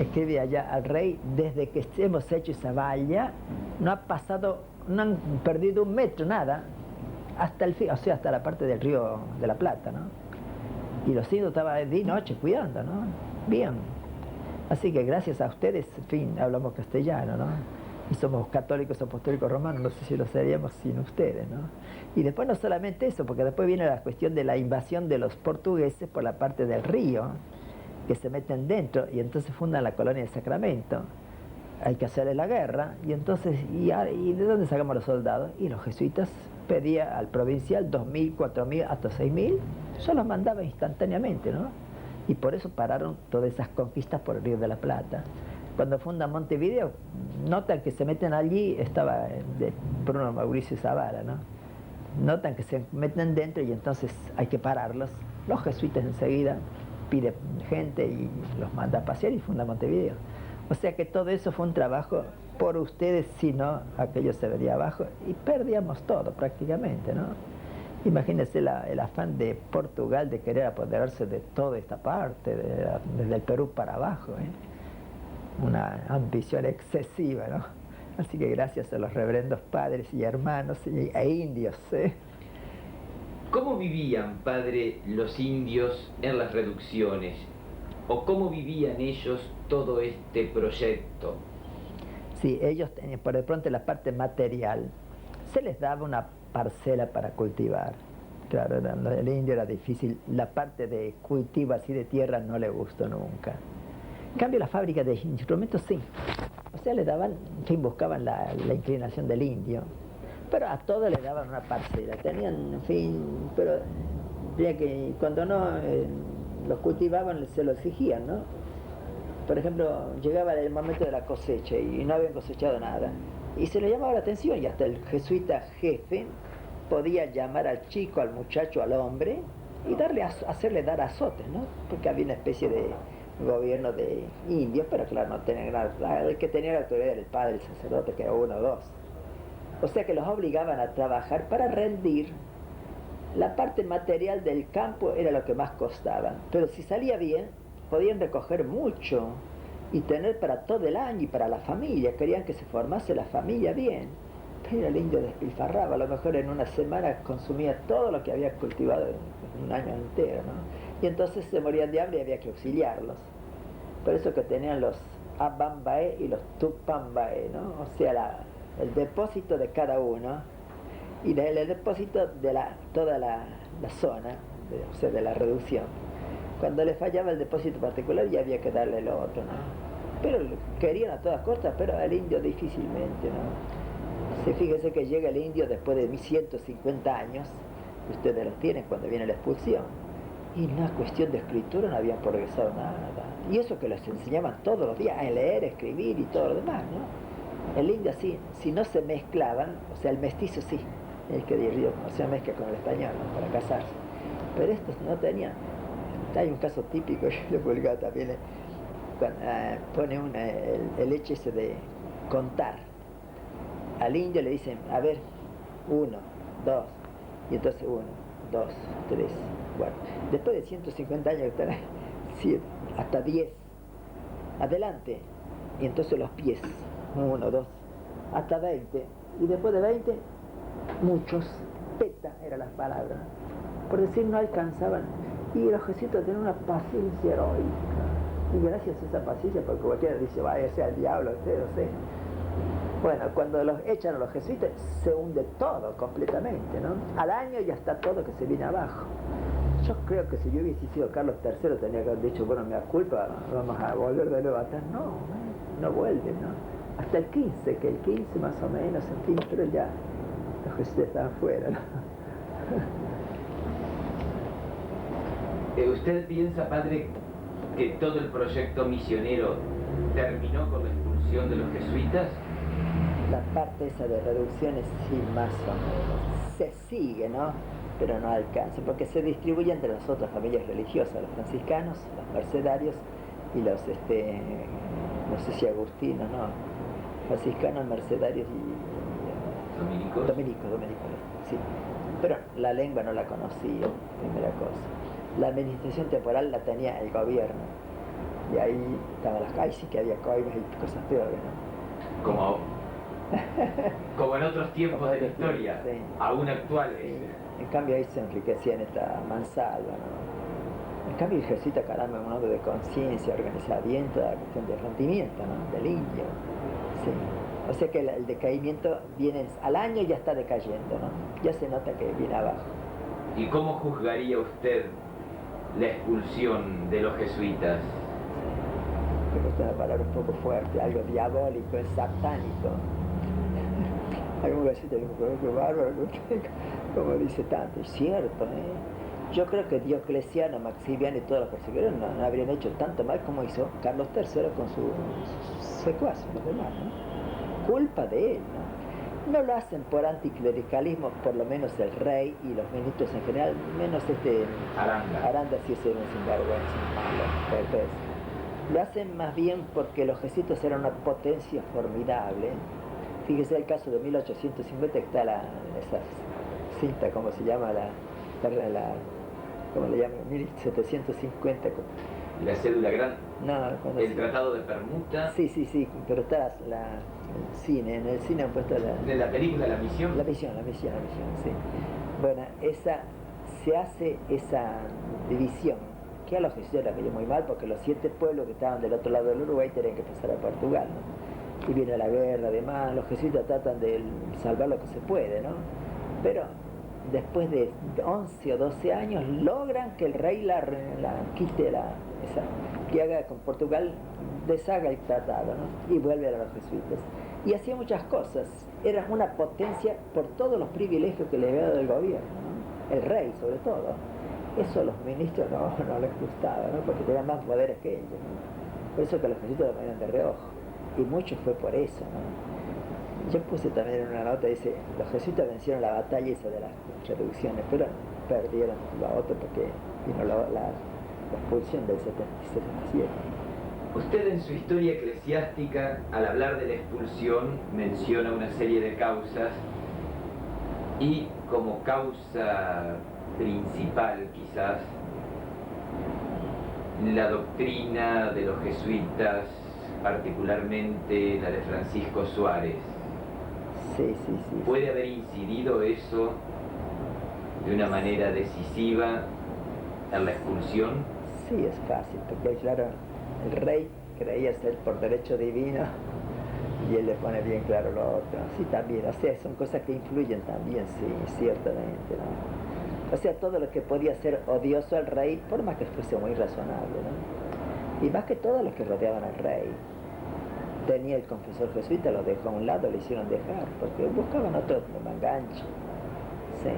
escribe allá al rey, desde que hemos hecho esa valla, no han perdido un metro, nada, hasta el fin, o sea, hasta la parte del río de la Plata, ¿no? Y los indios estaban de noche cuidando, ¿no? Bien. Así que gracias a ustedes, en fin, hablamos castellano, ¿no? Y somos católicos apostólicos romanos, no sé si lo seríamos sin ustedes, ¿no? Y después no solamente eso, porque después viene la cuestión de la invasión de los portugueses por la parte del río, que se meten dentro y entonces fundan la colonia de Sacramento. Hay que hacerle la guerra, y entonces, ¿y de dónde sacamos los soldados? Y los jesuitas pedían al provincial 2.000, 4.000, hasta 6.000, yo los mandaba instantáneamente, ¿no? Y por eso pararon todas esas conquistas por el Río de la Plata. Cuando fundan Montevideo, notan que se meten allí, estaba de Bruno Mauricio Zavala, ¿no? Notan que se meten dentro y entonces hay que pararlos. Los jesuitas enseguida piden gente y los manda a pasear y funda Montevideo. O sea que todo eso fue un trabajo por ustedes, si no, aquello se vería abajo y perdíamos todo prácticamente, ¿no? Imagínense el afán de Portugal de querer apoderarse de toda esta parte, desde el Perú para abajo, ¿eh? Una ambición excesiva, ¿no? Así que gracias a los reverendos padres y hermanos e indios, ¿eh? ¿Cómo vivían, padre, los indios en las reducciones? ¿O cómo vivían ellos todo este proyecto? Sí, ellos tenían, por de pronto, la parte material. Se les daba una parcela para cultivar. Claro, el indio era difícil. La parte de cultivo así de tierra no le gustó nunca. En cambio, la fábrica de instrumentos sí. O sea, le daban, en fin, buscaban la inclinación del indio. Pero a todos le daban una parcela. Tenían, en fin, pero ya que cuando no los cultivaban se lo exigían, ¿no? Por ejemplo, llegaba el momento de la cosecha y no habían cosechado nada. Y se le llamaba la atención y hasta el jesuita jefe podía llamar al chico, al muchacho, al hombre y hacerle dar azotes, ¿no? Porque había una especie de gobierno de indios, pero claro, no tenía nada. El que tenía la autoridad era el padre, el sacerdote, que era uno o dos. O sea que los obligaban a trabajar para rendir. La parte material del campo era lo que más costaba, pero si salía bien, podían recoger mucho y tener para todo el año y para la familia. Querían que se formase la familia bien. Pero el indio despilfarraba, a lo mejor en una semana consumía todo lo que había cultivado en un año entero, ¿no? Y entonces se morían de hambre y había que auxiliarlos. Por eso que tenían los Abambae y los Tupambae, ¿no? O sea, el depósito de cada uno y el depósito de toda la zona, o sea, de la reducción. Cuando le fallaba el depósito particular ya había que darle lo otro, ¿no? Pero querían a todas costas, pero al indio difícilmente, ¿no? Fíjese que llega el indio después de 1150 años, ustedes los tienen cuando viene la expulsión, y en una cuestión de escritura no habían progresado nada. Y eso que les enseñaban todos los días a leer, escribir y todo lo demás, ¿no? El indio así, si no se mezclaban, o sea, el mestizo sí, el que diría, no se mezcla con el español, ¿no? Para casarse. Pero estos no tenían. Hay un caso típico, yo lo he publicado también, cuando pone el hecho ese de contar. Al indio le dicen, a ver, 1, 2, y entonces 1, 2, 3, 4. Después de 150 años están ahí, 7, hasta 10. Adelante. Y entonces los pies, 1, 2, hasta 20. Y después de 20, muchos, peta eran las palabras. Por decir, no alcanzaban. Y los jesuitas tenían una paciencia heroica. Y gracias a esa paciencia, porque cualquiera dice, vaya sea el diablo, no sé. Bueno, cuando los echan a los jesuitas, se hunde todo completamente, ¿no? Al año ya está todo que se viene abajo. Yo creo que si yo hubiese sido Carlos III, tenía que haber dicho, bueno, me da culpa, vamos a volver de nuevo atrás. No vuelve, ¿no? Hasta el 15, que el 15 más o menos, en fin, pero ya los jesuitas estaban fuera, ¿no? ¿Usted piensa, padre, que todo el proyecto misionero terminó con la expulsión de los jesuitas? La parte esa de reducciones sí, más o menos. Se sigue, ¿no? Pero no alcanza, porque se distribuye entre las otras familias religiosas, los franciscanos, los mercedarios y los, no sé si agustinos, no, franciscanos, mercedarios y... Dominicos, sí. Pero la lengua no la conocía, primera cosa. La administración temporal la tenía el gobierno. Y ahí estaban las calles, sí que había coimas y cosas peores, ¿no? Como en otros tiempos de la historia, sí. Aún actuales. Sí. En cambio ahí se enriquecían esta mansalva, ¿no? En cambio el jesuita, caramba, un hombre de conciencia, organizaba bien toda la cuestión de rendimiento, ¿no? Del indio. Sí. O sea que el decaimiento viene, al año ya está decayendo, ¿no? Ya se nota que viene abajo. ¿Y cómo juzgaría usted la expulsión de los jesuitas? Me gusta una palabra un poco fuerte, algo diabólico, es satánico. Algún jesuita dijo, pero qué bárbaro, como dice tanto, es cierto, ¿eh? Yo creo que Diocleciano, Maximiano y todos los perseguidores no habrían hecho tanto mal como hizo Carlos III con sus secuaces, los demás, ¿no? Culpa de él, ¿no? No lo hacen por anticlericalismo, por lo menos el rey y los ministros en general, menos Aranda sí es un sinvergüenza, malo, perfecto. Lo hacen más bien porque los jesuitas eran una potencia formidable. Fíjese el caso de 1850, que está esa cinta, ¿cómo se llama? ¿Cómo le llaman? 1750. La cédula grande. No, el tratado de permuta. Sí, pero está el cine, en el cine han puesto de la película La Misión. La misión, sí. Bueno, se hace esa división, que a los jesuitas les cayó muy mal, porque los 7 pueblos que estaban del otro lado del Uruguay tenían que pasar a Portugal, ¿no? Y viene la guerra, además, los jesuitas tratan de salvar lo que se puede, ¿no? Pero después de 11 o 12 años logran que el rey la quite, que haga con Portugal, deshaga el tratado, ¿no? Y vuelve a los jesuitas. Y hacía muchas cosas, era una potencia por todos los privilegios que le había dado el gobierno, ¿no? El rey sobre todo. Eso a los ministros no les gustaba, ¿no? Porque tenían más poderes que ellos, ¿no? Por eso que los jesuitas lo miran de reojo. Y mucho fue por eso, ¿no? Yo puse también en una nota, dice, los jesuitas vencieron la batalla esa de las reducciones, pero perdieron la otra porque vino la expulsión del 77. Usted en su historia eclesiástica, al hablar de la expulsión, menciona una serie de causas y como causa principal quizás la doctrina de los jesuitas, particularmente la de Francisco Suárez. Sí. ¿Puede haber incidido eso de una manera decisiva en la expulsión? Sí, es fácil, porque claro, el rey creía ser por derecho divino y él le pone bien claro lo otro. Sí, también, o sea, son cosas que influyen también, sí, ciertamente, ¿no? O sea, todo lo que podía ser odioso al rey, por más que fuese muy razonable, ¿no? Y más que todo los que rodeaban al rey. Tenía el confesor jesuita, lo dejó a un lado, le hicieron dejar, porque buscaban otro mangancho. Sí,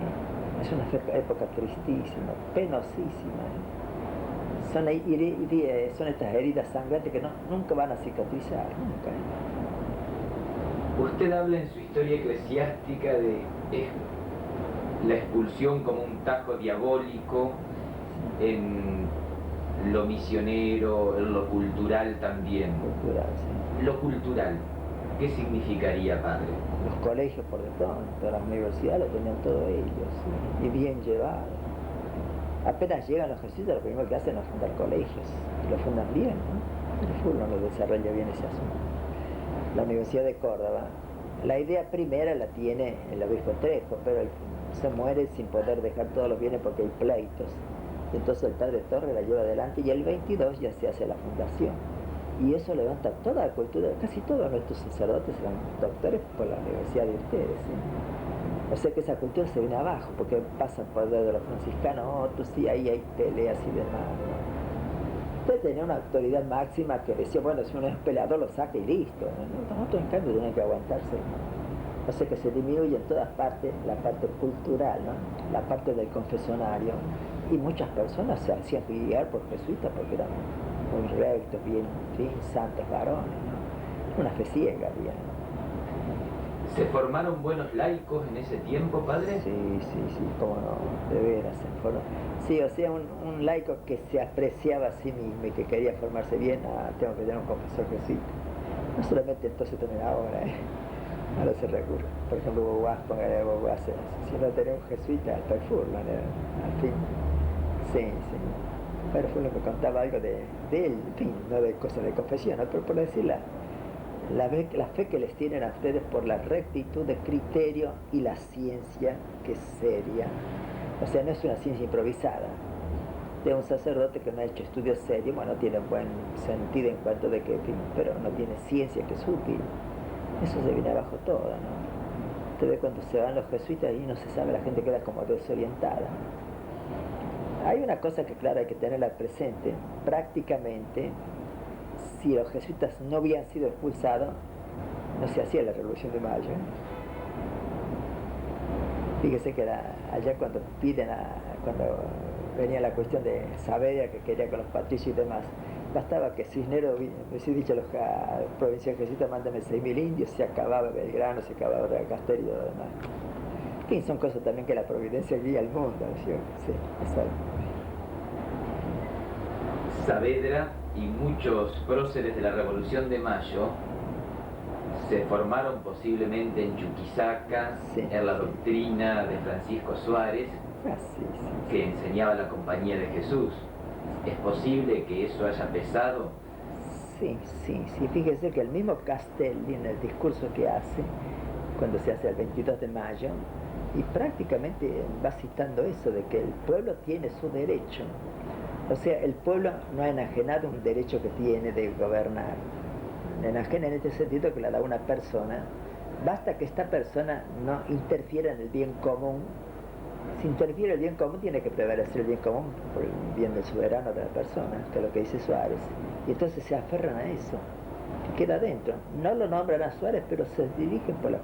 es una época tristísima, penosísima, ¿eh? Son estas heridas sangrantes que nunca van a cicatrizar, nunca, ¿eh? Usted habla en su historia eclesiástica de la expulsión como un tajo diabólico en lo misionero, en lo cultural también. Cultural, sí. Lo cultural, ¿qué significaría, padre? Los colegios por de pronto, las universidades lo tenían todo ellos, ¿sí? Y bien llevado. Apenas llegan los jesuitas, lo primero que hacen es fundar colegios, y lo fundan bien, ¿no? El fútbol no lo desarrolla bien ese asunto. La Universidad de Córdoba, la idea primera la tiene el obispo Trejo, pero se muere sin poder dejar todos los bienes porque hay pleitos. Y entonces el padre Torres la lleva adelante y el 22 ya se hace la fundación. Y eso levanta toda la cultura, casi todos nuestros sacerdotes eran doctores por la universidad de ustedes, ¿sí? O sea que esa cultura se viene abajo, porque pasa por el de los franciscanos, otros sí, ahí hay peleas y demás, ¿no? Usted tenía una autoridad máxima que decía, bueno, si uno es peleador lo saca y listo, ¿no? Nosotros en cambio tenían que aguantarse, ¿no? O sea que se disminuye en todas partes la parte cultural, ¿no? La parte del confesionario, y muchas personas se hacían guiar por jesuitas porque eran muy rectos, bien, santos varones, ¿no? Una fe ciega había, ¿no? ¿Se formaron buenos laicos en ese tiempo, padre? Sí, cómo no, de veras se formó. Sí, o sea, un laico que se apreciaba a sí mismo y que quería formarse bien, tengo que tener un confesor jesuita. No solamente entonces también ahora, ahora se recurre. Por ejemplo, Boguás, póngale Boguás, si no tenía un jesuita, hasta el fútbol, al fin. Sí. Pero fue lo que contaba algo de él, en fin, no de cosas de confesión, ¿no? Pero por decirla. La fe que les tienen a ustedes por la rectitud de criterio y la ciencia que es seria. O sea, no es una ciencia improvisada. De un sacerdote que no ha hecho estudios serios, bueno, tiene buen sentido en cuanto de que, pero no tiene ciencia que es útil. Eso se viene abajo todo, ¿no? Ustedes cuando se van los jesuitas y no se sabe, la gente queda como desorientada. Hay una cosa que, claro, hay que tenerla presente. Prácticamente, si los jesuitas no habían sido expulsados, no se hacía la Revolución de Mayo. Fíjese que allá cuando cuando venía la cuestión de Saavedra, que quería con los patricios y demás, bastaba que Cisneros hubiese dicho a los provinciales jesuitas, mándame 6.000 indios, se acababa Belgrano, se acababa Castelli y lo demás. En fin, son cosas también que la providencia guía al mundo, ¿sí? Sí, exacto. Saavedra y muchos próceres de la Revolución de Mayo se formaron posiblemente en Chuquisaca, Sí, en la sí. doctrina de Francisco Suárez, Ah, sí, sí. que enseñaba la Compañía de Jesús. ¿Es posible que eso haya pesado? Sí, sí, sí. Fíjese que el mismo Castelli, en el discurso que hace, cuando se hace el 22 de mayo, y prácticamente va citando eso, de que el pueblo tiene su derecho. O sea, el pueblo no ha enajenado un derecho que tiene de gobernar. Enajena en este sentido que la da una persona. Basta que esta persona no interfiera en el bien común. Si interfiere el bien común, tiene que prevalecer el bien común por el bien del soberano de la persona, que es lo que dice Suárez. Y entonces se aferran a eso, que queda dentro. No lo nombran a Suárez, pero se dirigen por la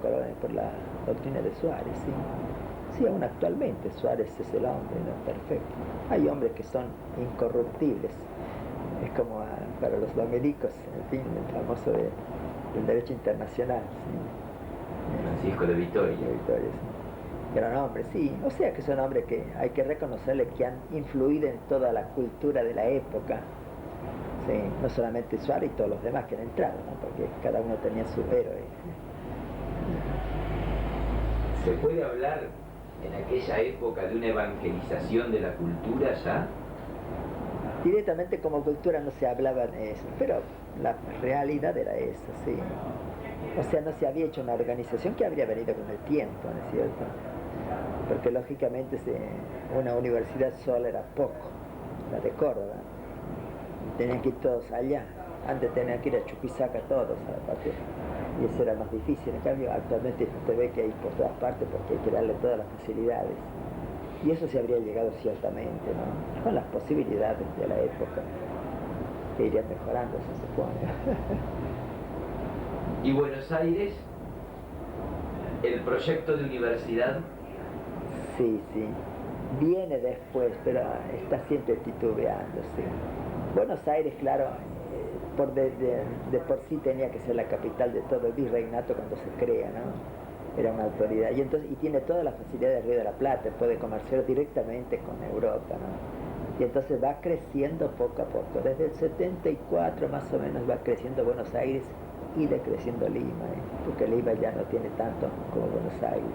doctrina de Suárez, ¿sí? Sí, aún actualmente Suárez es el hombre, ¿no? Perfecto. Hay hombres que son incorruptibles. Es como para los dominicos, en fin, el famoso del derecho internacional, ¿sí? Francisco de Vitoria. De Vitoria, sí. Gran hombre, sí. O sea que son hombres que hay que reconocerle que han influido en toda la cultura de la época. Sí, no solamente Suárez y todos los demás que han entrado, ¿no? Porque cada uno tenía su héroe. ¿Se puede hablar en aquella época de una evangelización de la cultura ya? Directamente como cultura no se hablaba de eso, pero la realidad era esa, sí. O sea, no se había hecho una organización que habría venido con el tiempo, ¿no es cierto? Porque lógicamente una universidad sola era poco, la de Córdoba. Tenían que ir todos allá. Antes tenían que ir a Chuquisaca todos, aparte. Y eso era más difícil. En cambio, actualmente usted ve que hay por todas partes porque hay que darle todas las facilidades. Y eso se habría llegado ciertamente, ¿no? Con las posibilidades de la época, que irían mejorando, se supone. ¿Y Buenos Aires? ¿El proyecto de universidad? Sí, sí. Viene después, pero está siempre titubeando, sí. Buenos Aires, claro, de por sí tenía que ser la capital de todo el virreinato cuando se crea, ¿no? Era una autoridad. Y tiene todas las facilidades del Río de la Plata, puede comerciar directamente con Europa, ¿no? Y entonces va creciendo poco a poco. Desde el 74 más o menos va creciendo Buenos Aires y decreciendo Lima, porque Lima ya no tiene tanto como Buenos Aires.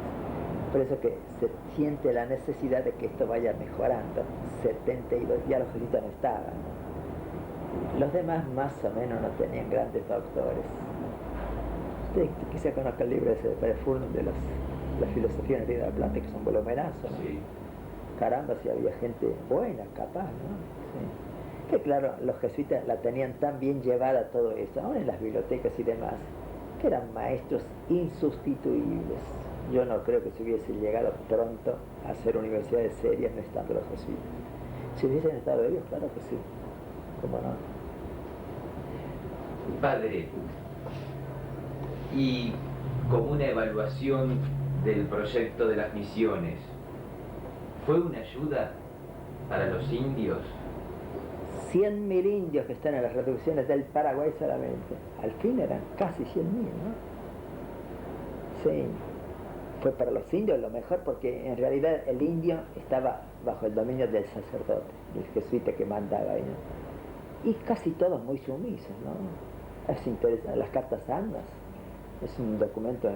Por eso que se siente la necesidad de que esto vaya mejorando. 72 ya los jesuitas no estaban, ¿no? Los demás más o menos no tenían grandes doctores. Usted quizá conozca el libro ese de Pérez Furnum de la filosofía en el Río de la Plata, que son volumenazos, ¿no? Sí. Caramba, si había gente buena, capaz, ¿no? Sí. Que claro, los jesuitas la tenían tan bien llevada todo eso, aún en las bibliotecas y demás, que eran maestros insustituibles. Yo no creo que se hubiese llegado pronto a hacer universidades serias no estando los jesuitas. Si hubiesen estado ellos, claro que sí. ¿Cómo no? Padre, y como una evaluación del proyecto de las misiones, ¿fue una ayuda para los indios? 100.000 indios que están en las reducciones del Paraguay solamente. Al fin eran casi 100.000, ¿no? Sí. Fue para los indios lo mejor porque en realidad el indio estaba bajo el dominio del sacerdote, del jesuita que mandaba ahí, ¿no? Y casi todos muy sumisos, ¿no? Es interesante. Las cartas Andas es un documento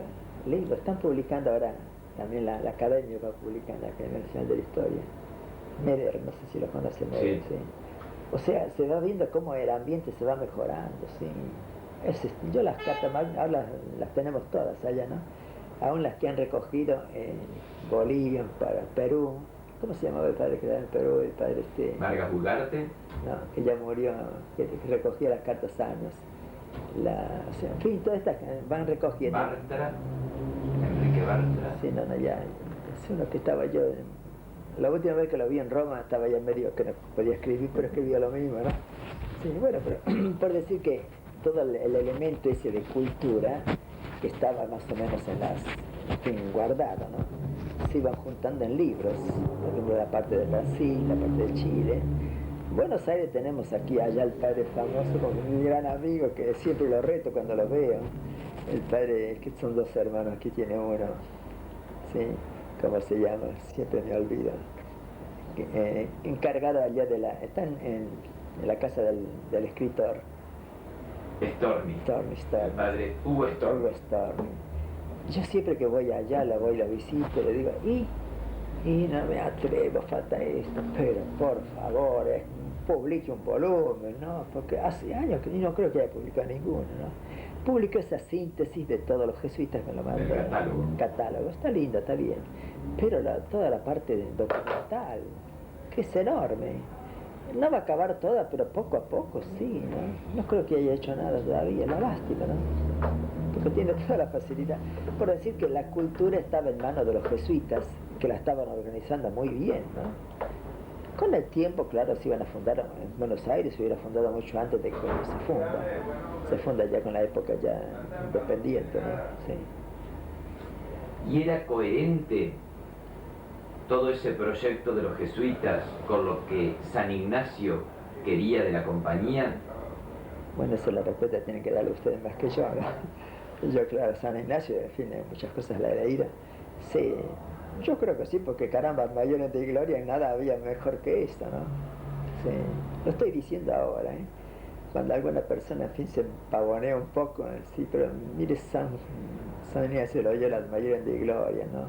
lindo. Están publicando ahora, también la Academia va a publicar en la Academia Nacional de la Historia. Meder, no sé si lo conocen, Meder, Sí. sí. O sea, se va viendo cómo el ambiente se va mejorando, sí. Yo las cartas ahora las tenemos todas allá, ¿no? Aún las que han recogido en Bolivia, para Perú. ¿Cómo se llamaba el padre que era en Perú? El padre Vargas Ugarte. no, que ya murió, que recogía las cartas años. O sea, en fin, todas estas van recogiendo. Bartra, Enrique Bartra. Sí, no, ya. Es uno que estaba yo. La última vez que lo vi en Roma estaba ya medio que no podía escribir, pero escribía lo mismo, ¿no? Sí, bueno, pero por decir que todo el elemento ese de cultura que estaba más o menos en fin, guardado, ¿no? Se iban juntando en libros, por ejemplo, la parte de Brasil, la parte de Chile. Buenos Aires tenemos aquí, allá el padre famoso, como mi gran amigo, que siempre lo reto cuando lo veo. El padre, que son dos hermanos, aquí tiene uno, ¿sí? ¿Cómo se llama? Siempre me olvido. Encargado allá están en la casa del escritor. Storni. Storni. Padre Hugo Storni. Hugo Storni. Yo siempre que voy allá, la visito, le digo, y no me atrevo, falta esto, pero por favor, publique un volumen, ¿no? Porque hace años que no creo que haya publicado ninguno, ¿no? Publicó esa síntesis de todos los jesuitas que me lo mandó. El catálogo. Está lindo, está bien. Pero toda la parte documental, que es enorme. No va a acabar toda, pero poco a poco sí, ¿no? No creo que haya hecho nada todavía, la lástima, ¿no? Porque tiene toda la facilidad. Por decir que la cultura estaba en manos de los jesuitas, que la estaban organizando muy bien, ¿no? Con el tiempo, claro, se iban a fundar en Buenos Aires, se hubiera fundado mucho antes de que se funda. Se funda ya con la época ya independiente, ¿no? Sí. ¿Y era coherente todo ese proyecto de los jesuitas con lo que San Ignacio quería de la compañía? Bueno, esa es la respuesta que tienen que darle ustedes más que yo, ¿no? Yo, claro, San Ignacio, en fin, muchas cosas la he leído. Sí, yo creo que sí, porque caramba, mayores de gloria en nada había mejor que esto, ¿no? Sí, lo estoy diciendo ahora, ¿eh? Cuando alguna persona, en fin, se pavonea un poco, sí, pero mire, San Ignacio lo oyó las mayores de gloria, ¿no?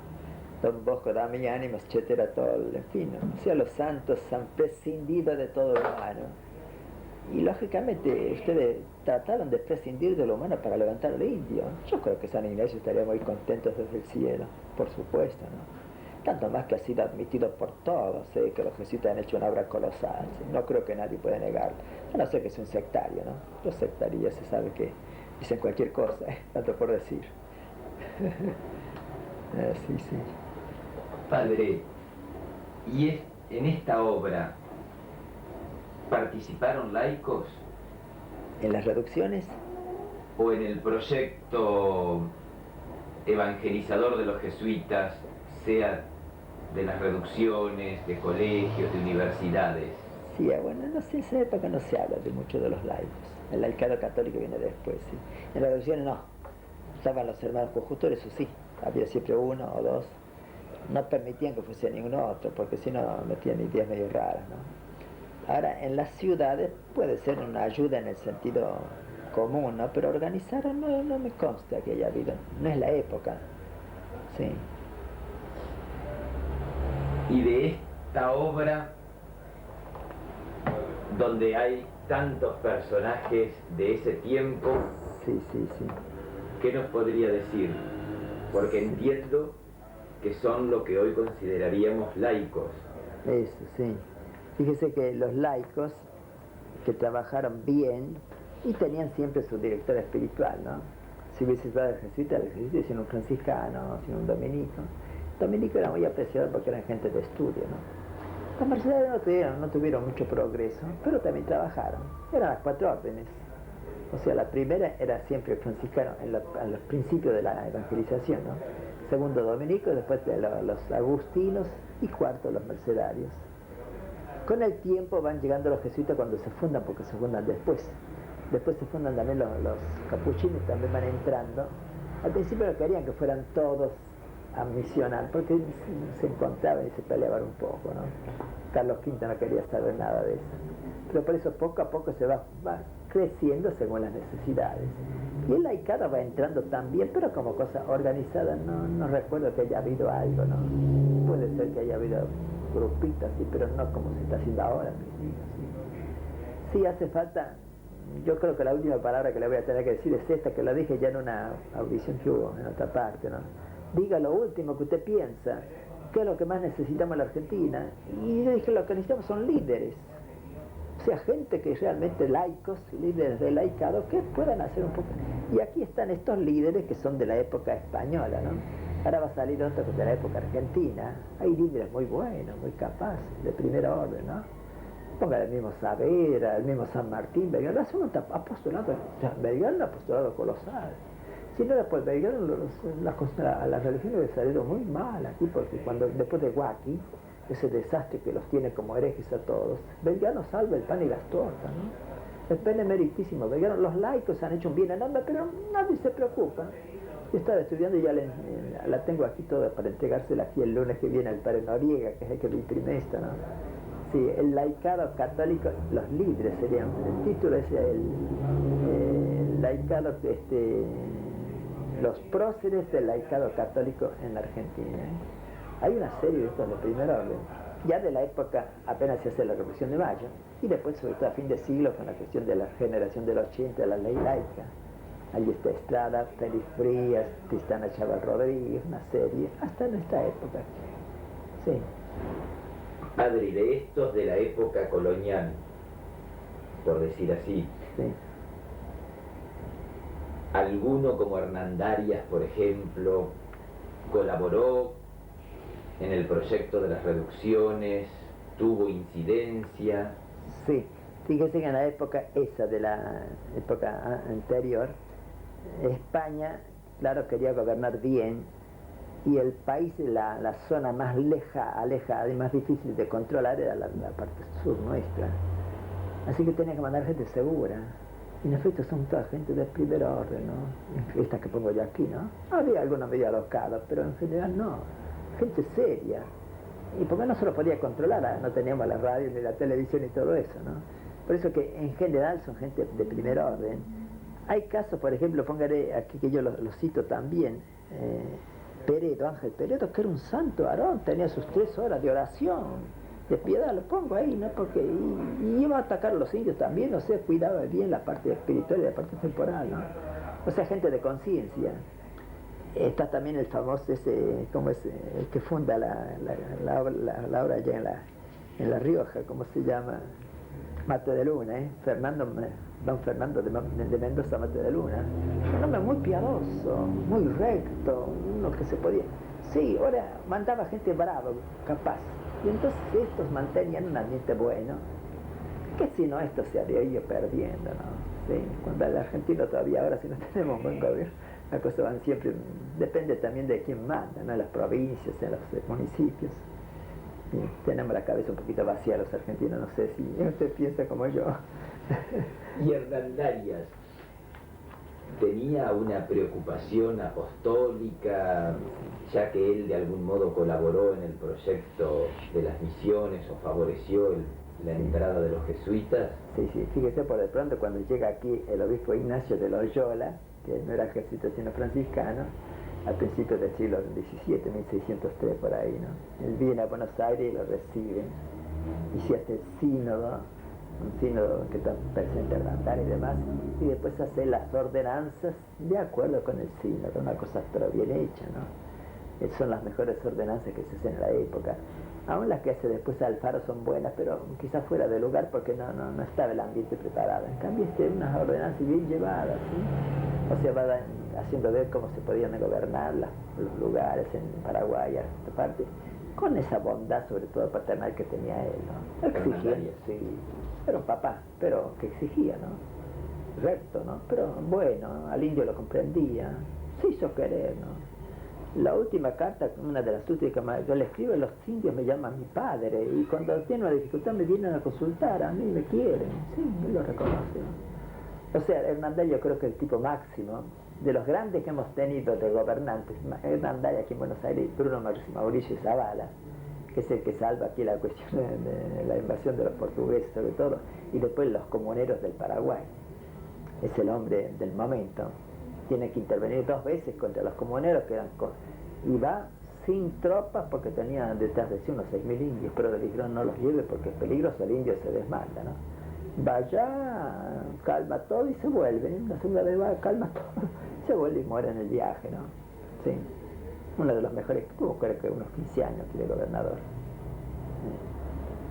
Don Bosco, dame ánimos, etcétera, todo, en fin, ¿no? O sea, los santos han prescindido de todo lo humano. Y lógicamente ustedes trataron de prescindir de lo humano para levantar al indio. Yo creo que San Ignacio estaría muy contento desde el cielo, por supuesto, ¿no? Tanto más que ha sido admitido por todos, que los jesuitas han hecho una obra colosal, ¿sí? No creo que nadie pueda negarlo. A no ser que es un sectario, ¿no? Los sectarios ya se sabe que dicen cualquier cosa, tanto por decir. Sí, sí. Padre, ¿y en esta obra participaron laicos? ¿En las reducciones? ¿O en el proyecto evangelizador de los jesuitas, sea de las reducciones, de colegios, de universidades? Sí, bueno, no sé, en esa época no se habla de mucho de los laicos. El laicado católico viene después, sí. En las reducciones no. Estaban los hermanos conjutores, eso sí. Había siempre uno o dos. No permitían que fuese ninguno otro, porque si no metían ideas medio raras, ¿no? Ahora, en las ciudades puede ser una ayuda en el sentido común, ¿no? Pero organizar no me consta que haya habido. No es la época. Sí. Y de esta obra, donde hay tantos personajes de ese tiempo, sí. ¿qué nos podría decir? Porque entiendo que son lo que hoy consideraríamos laicos. Eso, sí. Fíjese que los laicos que trabajaron bien y tenían siempre su director espiritual, ¿no? Si hubiese estado el jesuita sino un franciscano, sino un dominico. Dominico era muy apreciado porque eran gente de estudio, ¿no? Los mercedarios no tuvieron mucho progreso, pero también trabajaron. Eran las 4 órdenes. O sea, la primera era siempre el franciscano en los principios de la evangelización, ¿no? Segundo dominico, después de los agustinos y cuarto los mercedarios. Con el tiempo van llegando los jesuitas cuando se fundan, porque se fundan después. Después se fundan también los capuchinos, también van entrando. Al principio no querían que fueran todos a misionar, porque se encontraban y se peleaban un poco, ¿no? Carlos V no quería saber nada de eso. Pero por eso poco a poco se va creciendo según las necesidades. Y el laicado va entrando también, pero como cosa organizada, no recuerdo que haya habido algo, ¿no? Puede ser que haya habido grupitos, sí, pero no como se está haciendo ahora. Sí, hace falta, yo creo que la última palabra que le voy a tener que decir es esta, que la dije ya en una audición que hubo en otra parte, ¿no? Diga lo último que usted piensa, qué es lo que más necesitamos en la Argentina. Y yo dije, lo que necesitamos son líderes. O sea, gente que realmente laicos, líderes de laicado, que puedan hacer un poco. Y aquí están estos líderes que son de la época española, ¿no? Ahora va a salir otro de la época argentina. Hay líderes muy buenos, muy capaces, de primera orden, ¿no? Ponga el mismo Saavedra, el mismo San Martín, Belgrano, hace un apostolado, Belgrano un apostolado colosal. Si no era por Belgrano, la religión le salieron muy mal aquí, porque después de Huaki, ese desastre que los tiene como herejes a todos, Belgrano salva el pan y las tortas, ¿no? Es benemeritísimo. Belgrano, los laicos han hecho un bien enorme, pero nadie se preocupa. Yo estaba estudiando y ya la tengo aquí toda para entregársela aquí el lunes que viene al padre Noriega, que es el que lo imprime esta, ¿no? Sí, el laicado católico, los líderes serían, el título es laicado, los próceres del laicado católico en la Argentina. Hay una serie de estos de primer orden, ya de la época apenas se hace la Revolución de Mayo, y después sobre todo a fin de siglo con la cuestión de la generación del 80, la ley laica. Ahí está Estrada, Félix Frías, Tristana Chaval Rodríguez, una serie, hasta nuestra época. Sí. Padre, de estos de la época colonial, por decir así, Sí. alguno como Hernandarias, por ejemplo, colaboró en el proyecto de las reducciones, tuvo incidencia. Sí, fíjese que en la época esa de la época anterior, España, claro, quería gobernar bien, y el país, la zona más alejada y más difícil de controlar era la parte sur nuestra. Así que tenía que mandar gente segura. Y en efecto son toda gente de primer orden, ¿no? Estas que pongo yo aquí, ¿no? Había algunos medio alocados, pero en general no. Gente seria. Y porque no se lo podía controlar, no teníamos la radio ni la televisión y todo eso, ¿no? Por eso que en general son gente de primer orden. Hay casos, por ejemplo, póngale aquí que yo lo cito también, Peredo, Ángel Peredo, que era un santo varón, tenía sus 3 horas de oración, de piedad, lo pongo ahí, ¿no? Porque y iba a atacar a los indios también, o sea, cuidaba bien la parte espiritual y la parte temporal, ¿no? O sea, gente de conciencia. Está también el famoso ese, ¿cómo es? El que funda la obra allá en La Rioja, ¿cómo se llama? Mate de Luna, don Fernando de Mendoza Mate de Luna. Un hombre muy piadoso, muy recto, uno que se podía... Sí, ahora mandaba gente brava, capaz. Y entonces estos mantenían un ambiente bueno. Que si no, esto se había ido perdiendo, ¿no? Sí, cuando el argentino todavía, ahora si no tenemos buen gobierno, las cosas van siempre... Depende también de quién manda, ¿no? En las provincias, en los municipios. Sí, tenemos la cabeza un poquito vacía los argentinos, no sé si usted piensa como yo. Y Hernandarias tenía una preocupación apostólica, ya que él de algún modo colaboró en el proyecto de las misiones o favoreció la entrada de los jesuitas. Sí, sí, fíjese por de pronto cuando llega aquí el obispo Ignacio de Loyola, que no era jesuita sino franciscano, al principio del siglo XVII, 1603 por ahí, ¿no? Él viene a Buenos Aires y lo reciben, y se hace el sínodo, un sínodo que está presente Hernandarias y demás, y después hace las ordenanzas de acuerdo con el sínodo, una cosa pero bien hecha, ¿no? Son las mejores ordenanzas que se hacen en la época. Aún las que hace después Alfaro son buenas, pero quizás fuera de lugar porque no estaba el ambiente preparado. En cambio, unas ordenanzas bien llevadas, ¿sí? O sea, va haciendo ver cómo se podían gobernar los lugares en Paraguay, en esta parte, con esa bondad, sobre todo paternal, que tenía él, ¿no? Exigiendo, sí. Era un papá, pero que exigía, ¿no? Recto, ¿no? Pero bueno, al indio lo comprendía, se hizo querer, ¿no? La última carta, una de las últimas que yo le escribo, los indios me llaman mi padre, y cuando tienen una dificultad me vienen a consultar, a mí me quieren, sí, él lo reconoce. O sea, Hernandarias yo creo que es el tipo máximo, de los grandes que hemos tenido de gobernantes. Hernandarias aquí en Buenos Aires, Bruno Mauricio Zavala, que es el que salva aquí la cuestión de la invasión de los portugueses sobre todo, y después los comuneros del Paraguay. Es el hombre del momento. Tiene que intervenir 2 veces contra los comuneros que eran y va sin tropas porque tenía detrás de sí unos 6.000 indios, pero le dijeron no los lleve porque es peligroso, el indio se desmanda, ¿no? Vaya, calma todo y se vuelve, la segunda vez va, calma todo, se vuelve y muere en el viaje, ¿no? Sí, uno de los mejores, tuvo creo que unos 15 años aquí de gobernador,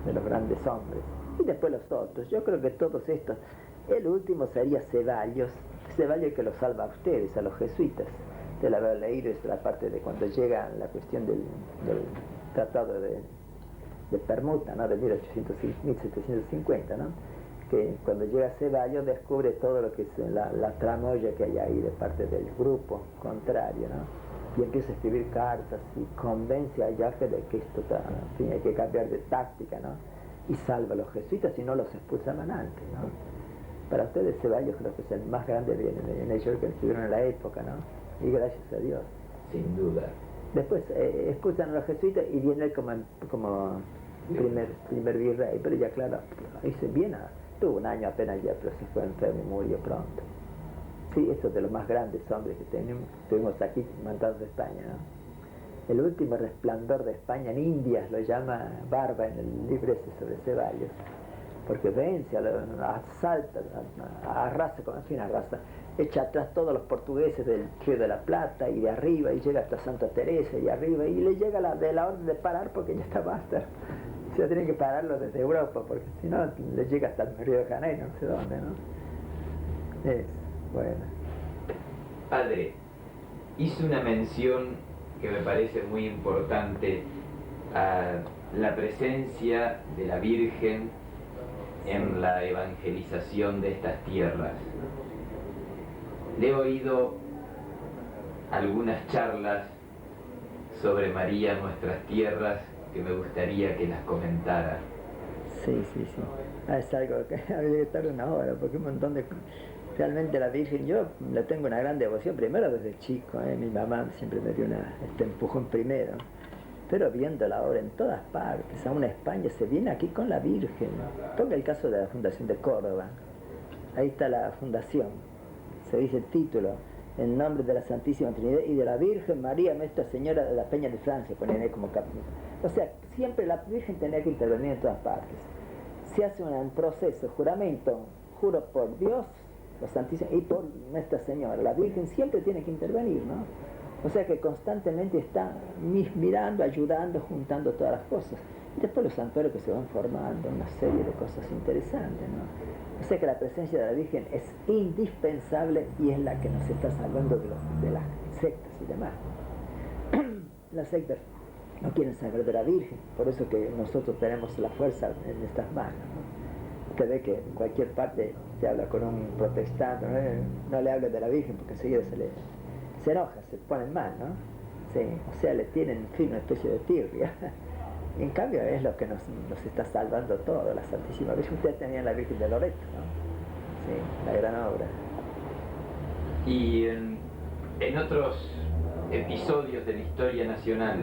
de los grandes hombres, y después los otros. Yo creo que todos estos, el último sería Ceballos que los salva a ustedes, a los jesuitas. Usted la habrá leído, es la parte de cuando llega la cuestión del tratado de permuta, ¿no? De 1750, ¿no? Que cuando llega Ceballos descubre todo lo que es la tramoya que hay ahí de parte del grupo contrario, ¿no? Y empieza a escribir cartas y convence a Yaque de que esto en fin, hay que cambiar de táctica, ¿no? Y salva a los jesuitas y no los expulsaban antes, ¿no? Para ustedes Ceballos creo que es el más grande en ellos que estuvieron en la época, ¿no? Y gracias a Dios. Sin duda. Después expulsan a los jesuitas y viene él como primer virrey, pero ya claro, ahí se viene, tuvo un año apenas ya, pero se fue enfermo y murió pronto. Sí, eso es de los más grandes hombres que tuvimos aquí mandados de España, ¿no? El último resplandor de España en Indias lo llama Barba en el libro ese sobre Ceballos, porque vence, asalta, arrasa, en fin, arrasa, echa atrás todos los portugueses del Río de la Plata y de arriba, y llega hasta Santa Teresa y arriba, y le llega de la orden de parar porque ya está basta. O sea, tienen que pararlo desde Europa, porque si no, le llega hasta el Río de Janeiro, no sé dónde, ¿no? Es, bueno. Padre, hizo una mención que me parece muy importante a la presencia de la Virgen en la evangelización de estas tierras. Le he oído algunas charlas sobre María en nuestras tierras que me gustaría que las comentara. Sí. Es algo que habría que estar una hora, porque un montón de... Realmente la Virgen, yo le tengo una gran devoción, primero desde chico, mi mamá siempre me dio este empujón primero, pero viéndola ahora en todas partes, aún España se viene aquí con la Virgen. Ponga el caso de la Fundación de Córdoba, ahí está la fundación, se dice el título, en nombre de la Santísima Trinidad y de la Virgen María, Nuestra Señora de la Peña de Francia, ponen ahí como capítulo. O sea, siempre la Virgen tenía que intervenir en todas partes. Se hace un proceso, juramento, juro por Dios, la Santísima, y por Nuestra Señora. La Virgen siempre tiene que intervenir, ¿no? O sea que constantemente está mirando, ayudando, juntando todas las cosas. Y después los santuarios que se van formando, una serie de cosas interesantes, ¿no? O sea que la presencia de la Virgen es indispensable y es la que nos está salvando de las sectas y demás. Las sectas no quieren saber de la Virgen, por eso que nosotros tenemos la fuerza en estas manos, ¿no? Usted ve que en cualquier parte te habla con un protestante, no le hable de la Virgen porque enseguida se enoja, se ponen mal, ¿no? Sí, o sea, le tienen, en fin, una especie de tirria. En cambio es lo que nos está salvando todo, la Santísima Virgen. Ustedes tenían la Virgen de Loreto, ¿no? Sí, la gran obra. Y en otros episodios de la historia nacional,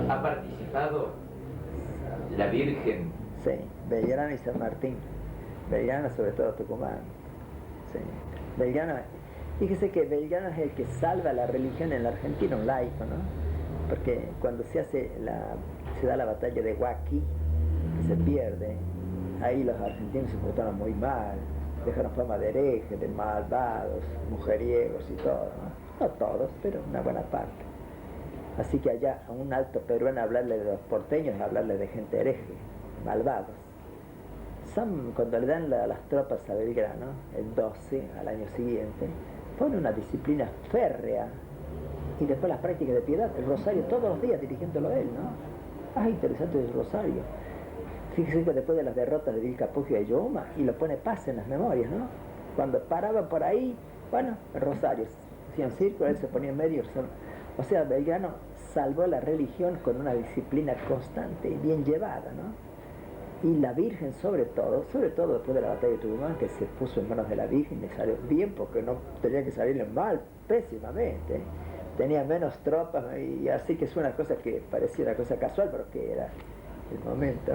¿ha participado la Virgen? Sí, Belgrano y San Martín. Belgrano sobre todo Tucumán. Sí. Belgrano, fíjese que Belgrano es el que salva la religión en la Argentina, un laico, ¿no? Porque cuando se da la batalla de Huaki, que se pierde, ahí los argentinos se portaron muy mal, dejaron fama de herejes, de malvados, mujeriegos y todo, ¿no? No todos, pero una buena parte. Así que allá a un alto peruano hablarle de los porteños, hablarle de gente hereje, malvados. Cuando le dan las tropas a Belgrano, el 12 al año siguiente, pone una disciplina férrea. Y después las prácticas de piedad, el rosario todos los días dirigiéndolo a él, ¿no? Ah, interesante el rosario. Fíjese que después de las derrotas de Vilcapugio y Yoma, y lo pone paz en las memorias, ¿no? Cuando paraban por ahí, bueno, el rosario, hacían círculo, él se ponía en medio. O sea, Belgrano salvó la religión con una disciplina constante y bien llevada, ¿no? Y la Virgen sobre todo después de la batalla de Tucumán, que se puso en manos de la Virgen, le salió bien porque no tenía que salirle mal, pésimamente, ¿eh? Tenía menos tropas y así que es una cosa que parecía una cosa casual, pero que era el momento.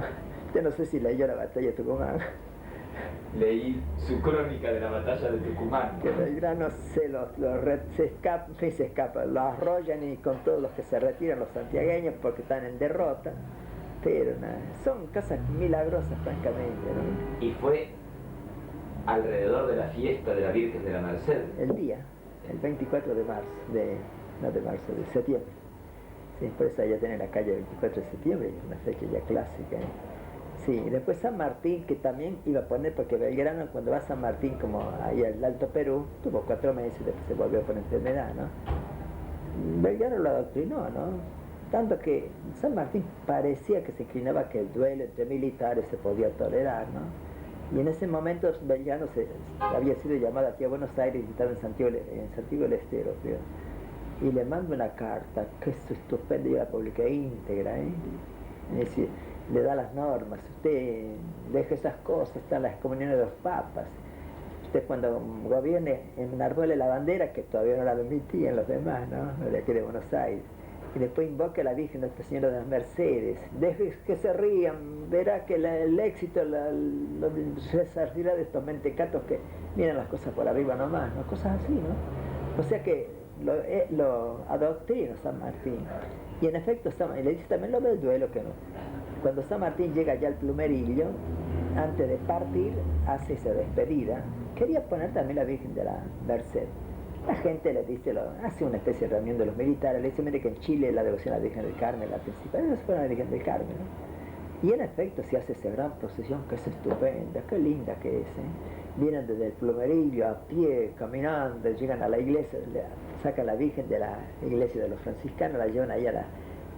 Yo no sé si leyó la batalla de Tucumán. Leí su crónica de la batalla de Tucumán. Que Belgrano se escapa, lo arrollan y con todos los que se retiran los santiagueños porque están en derrota. Pero son cosas milagrosas, francamente, ¿no? Y fue alrededor de la fiesta de la Virgen de la Merced. El 24 de marzo, de septiembre. Sí, por eso ya tiene la calle 24 de septiembre, una fecha ya clásica, ¿eh? Sí, después San Martín, que también iba a poner, porque Belgrano cuando va a San Martín, como ahí al Alto Perú, tuvo 4 meses, después se volvió por enfermedad, ¿no? Belgrano lo adoctrinó, ¿no? Tanto que San Martín parecía que se inclinaba que el duelo entre militares se podía tolerar, ¿no? Y en ese momento Belgrano había sido llamado aquí a Buenos Aires y estaba en Santiago del Estero, creo. Y le mando una carta, que es estupenda, yo la publiqué íntegra, ¿eh? Es decir, le da las normas, usted deje esas cosas, están las comuniones de los papas. Usted cuando gobierne, enarbola la bandera, que todavía no la permitían los demás, ¿no? De aquí de Buenos Aires. y después invoque a la Virgen Nuestra Señora de las Mercedes. Deje que se rían, verá que el éxito lo resarcirá de estos mentecatos que miran las cosas por arriba nomás, ¿no? Cosas así, ¿no? O sea que lo adoctrina San Martín. Y en efecto, y le dice también lo del duelo, que no. Cuando San Martín llega ya al Plumerillo, antes de partir, hace esa despedida. Quería poner también la Virgen de la Merced. La gente le dice, hace una especie de reunión de los militares, le dice, mire que en Chile la devoción a la Virgen del Carmen, la principal, ellos fueron a la Virgen del Carmen, ¿no? Y en efecto se hace esa gran procesión, que es estupenda, qué linda que es, ¿eh? Vienen desde el Plumerillo a pie, caminando, llegan a la iglesia, sacan la Virgen de la iglesia de los franciscanos, la llevan ahí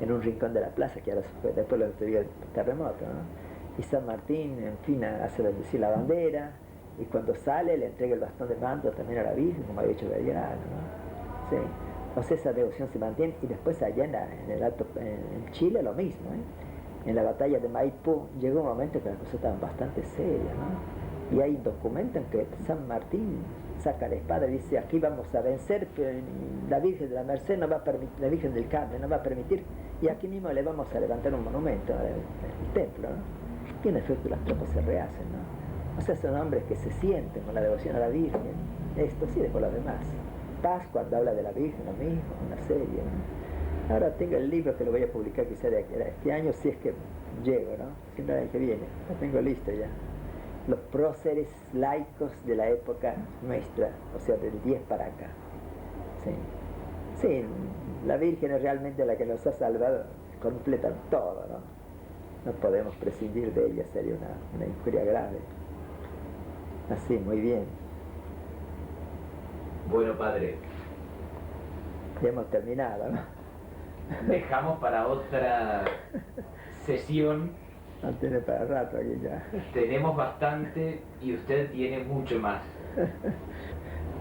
en un rincón de la plaza, que ahora después lo destruyó el terremoto, ¿no? Y San Martín, en fin, hace bendecir la bandera, y cuando sale le entrega el bastón de mando también a la Virgen, como había hecho Belgrano, ¿no? Sí. O sea, esa devoción se mantiene, y después allá en Chile lo mismo, ¿eh? En la batalla de Maipú llegó un momento que las cosas estaban bastante serias, ¿no? Y hay un documento en que San Martín saca la espada y dice, aquí vamos a vencer, pero la Virgen de la Merced no va a permitir, la Virgen del Carmen no va a permitir, y aquí mismo le vamos a levantar un monumento en el templo, ¿no? Y en efecto las tropas se rehacen, ¿no? O sea, son hombres que se sienten con la devoción a la Virgen. Esto sí, por lo demás. Paz, cuando habla de la Virgen, lo mismo, una serie, ¿no? Ahora tengo el libro que lo voy a publicar quizá de este año, si es que llego, ¿no? Si no, el que viene. Lo tengo listo ya. Los próceres laicos de la época nuestra, o sea, del 10 para acá. Sí. Sí, la Virgen es realmente la que nos ha salvado, completan todo, ¿no? No podemos prescindir de ella, sería una injuria grave. Así, muy bien. Bueno, padre. Ya hemos terminado, ¿no? Dejamos para otra sesión. No tiene para rato aquí ya. Tenemos bastante y usted tiene mucho más.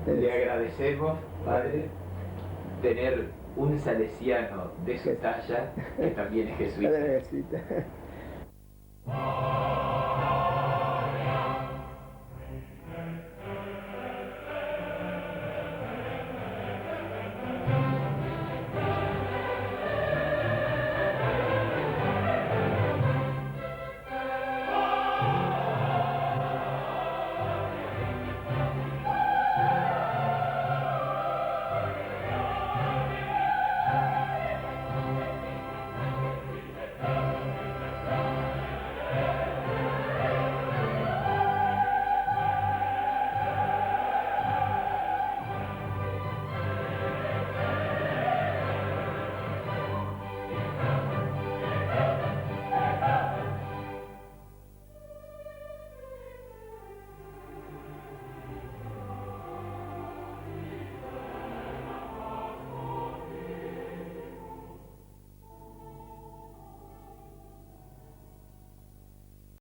Le agradecemos, padre, tener un salesiano de su talla, que también es jesuita.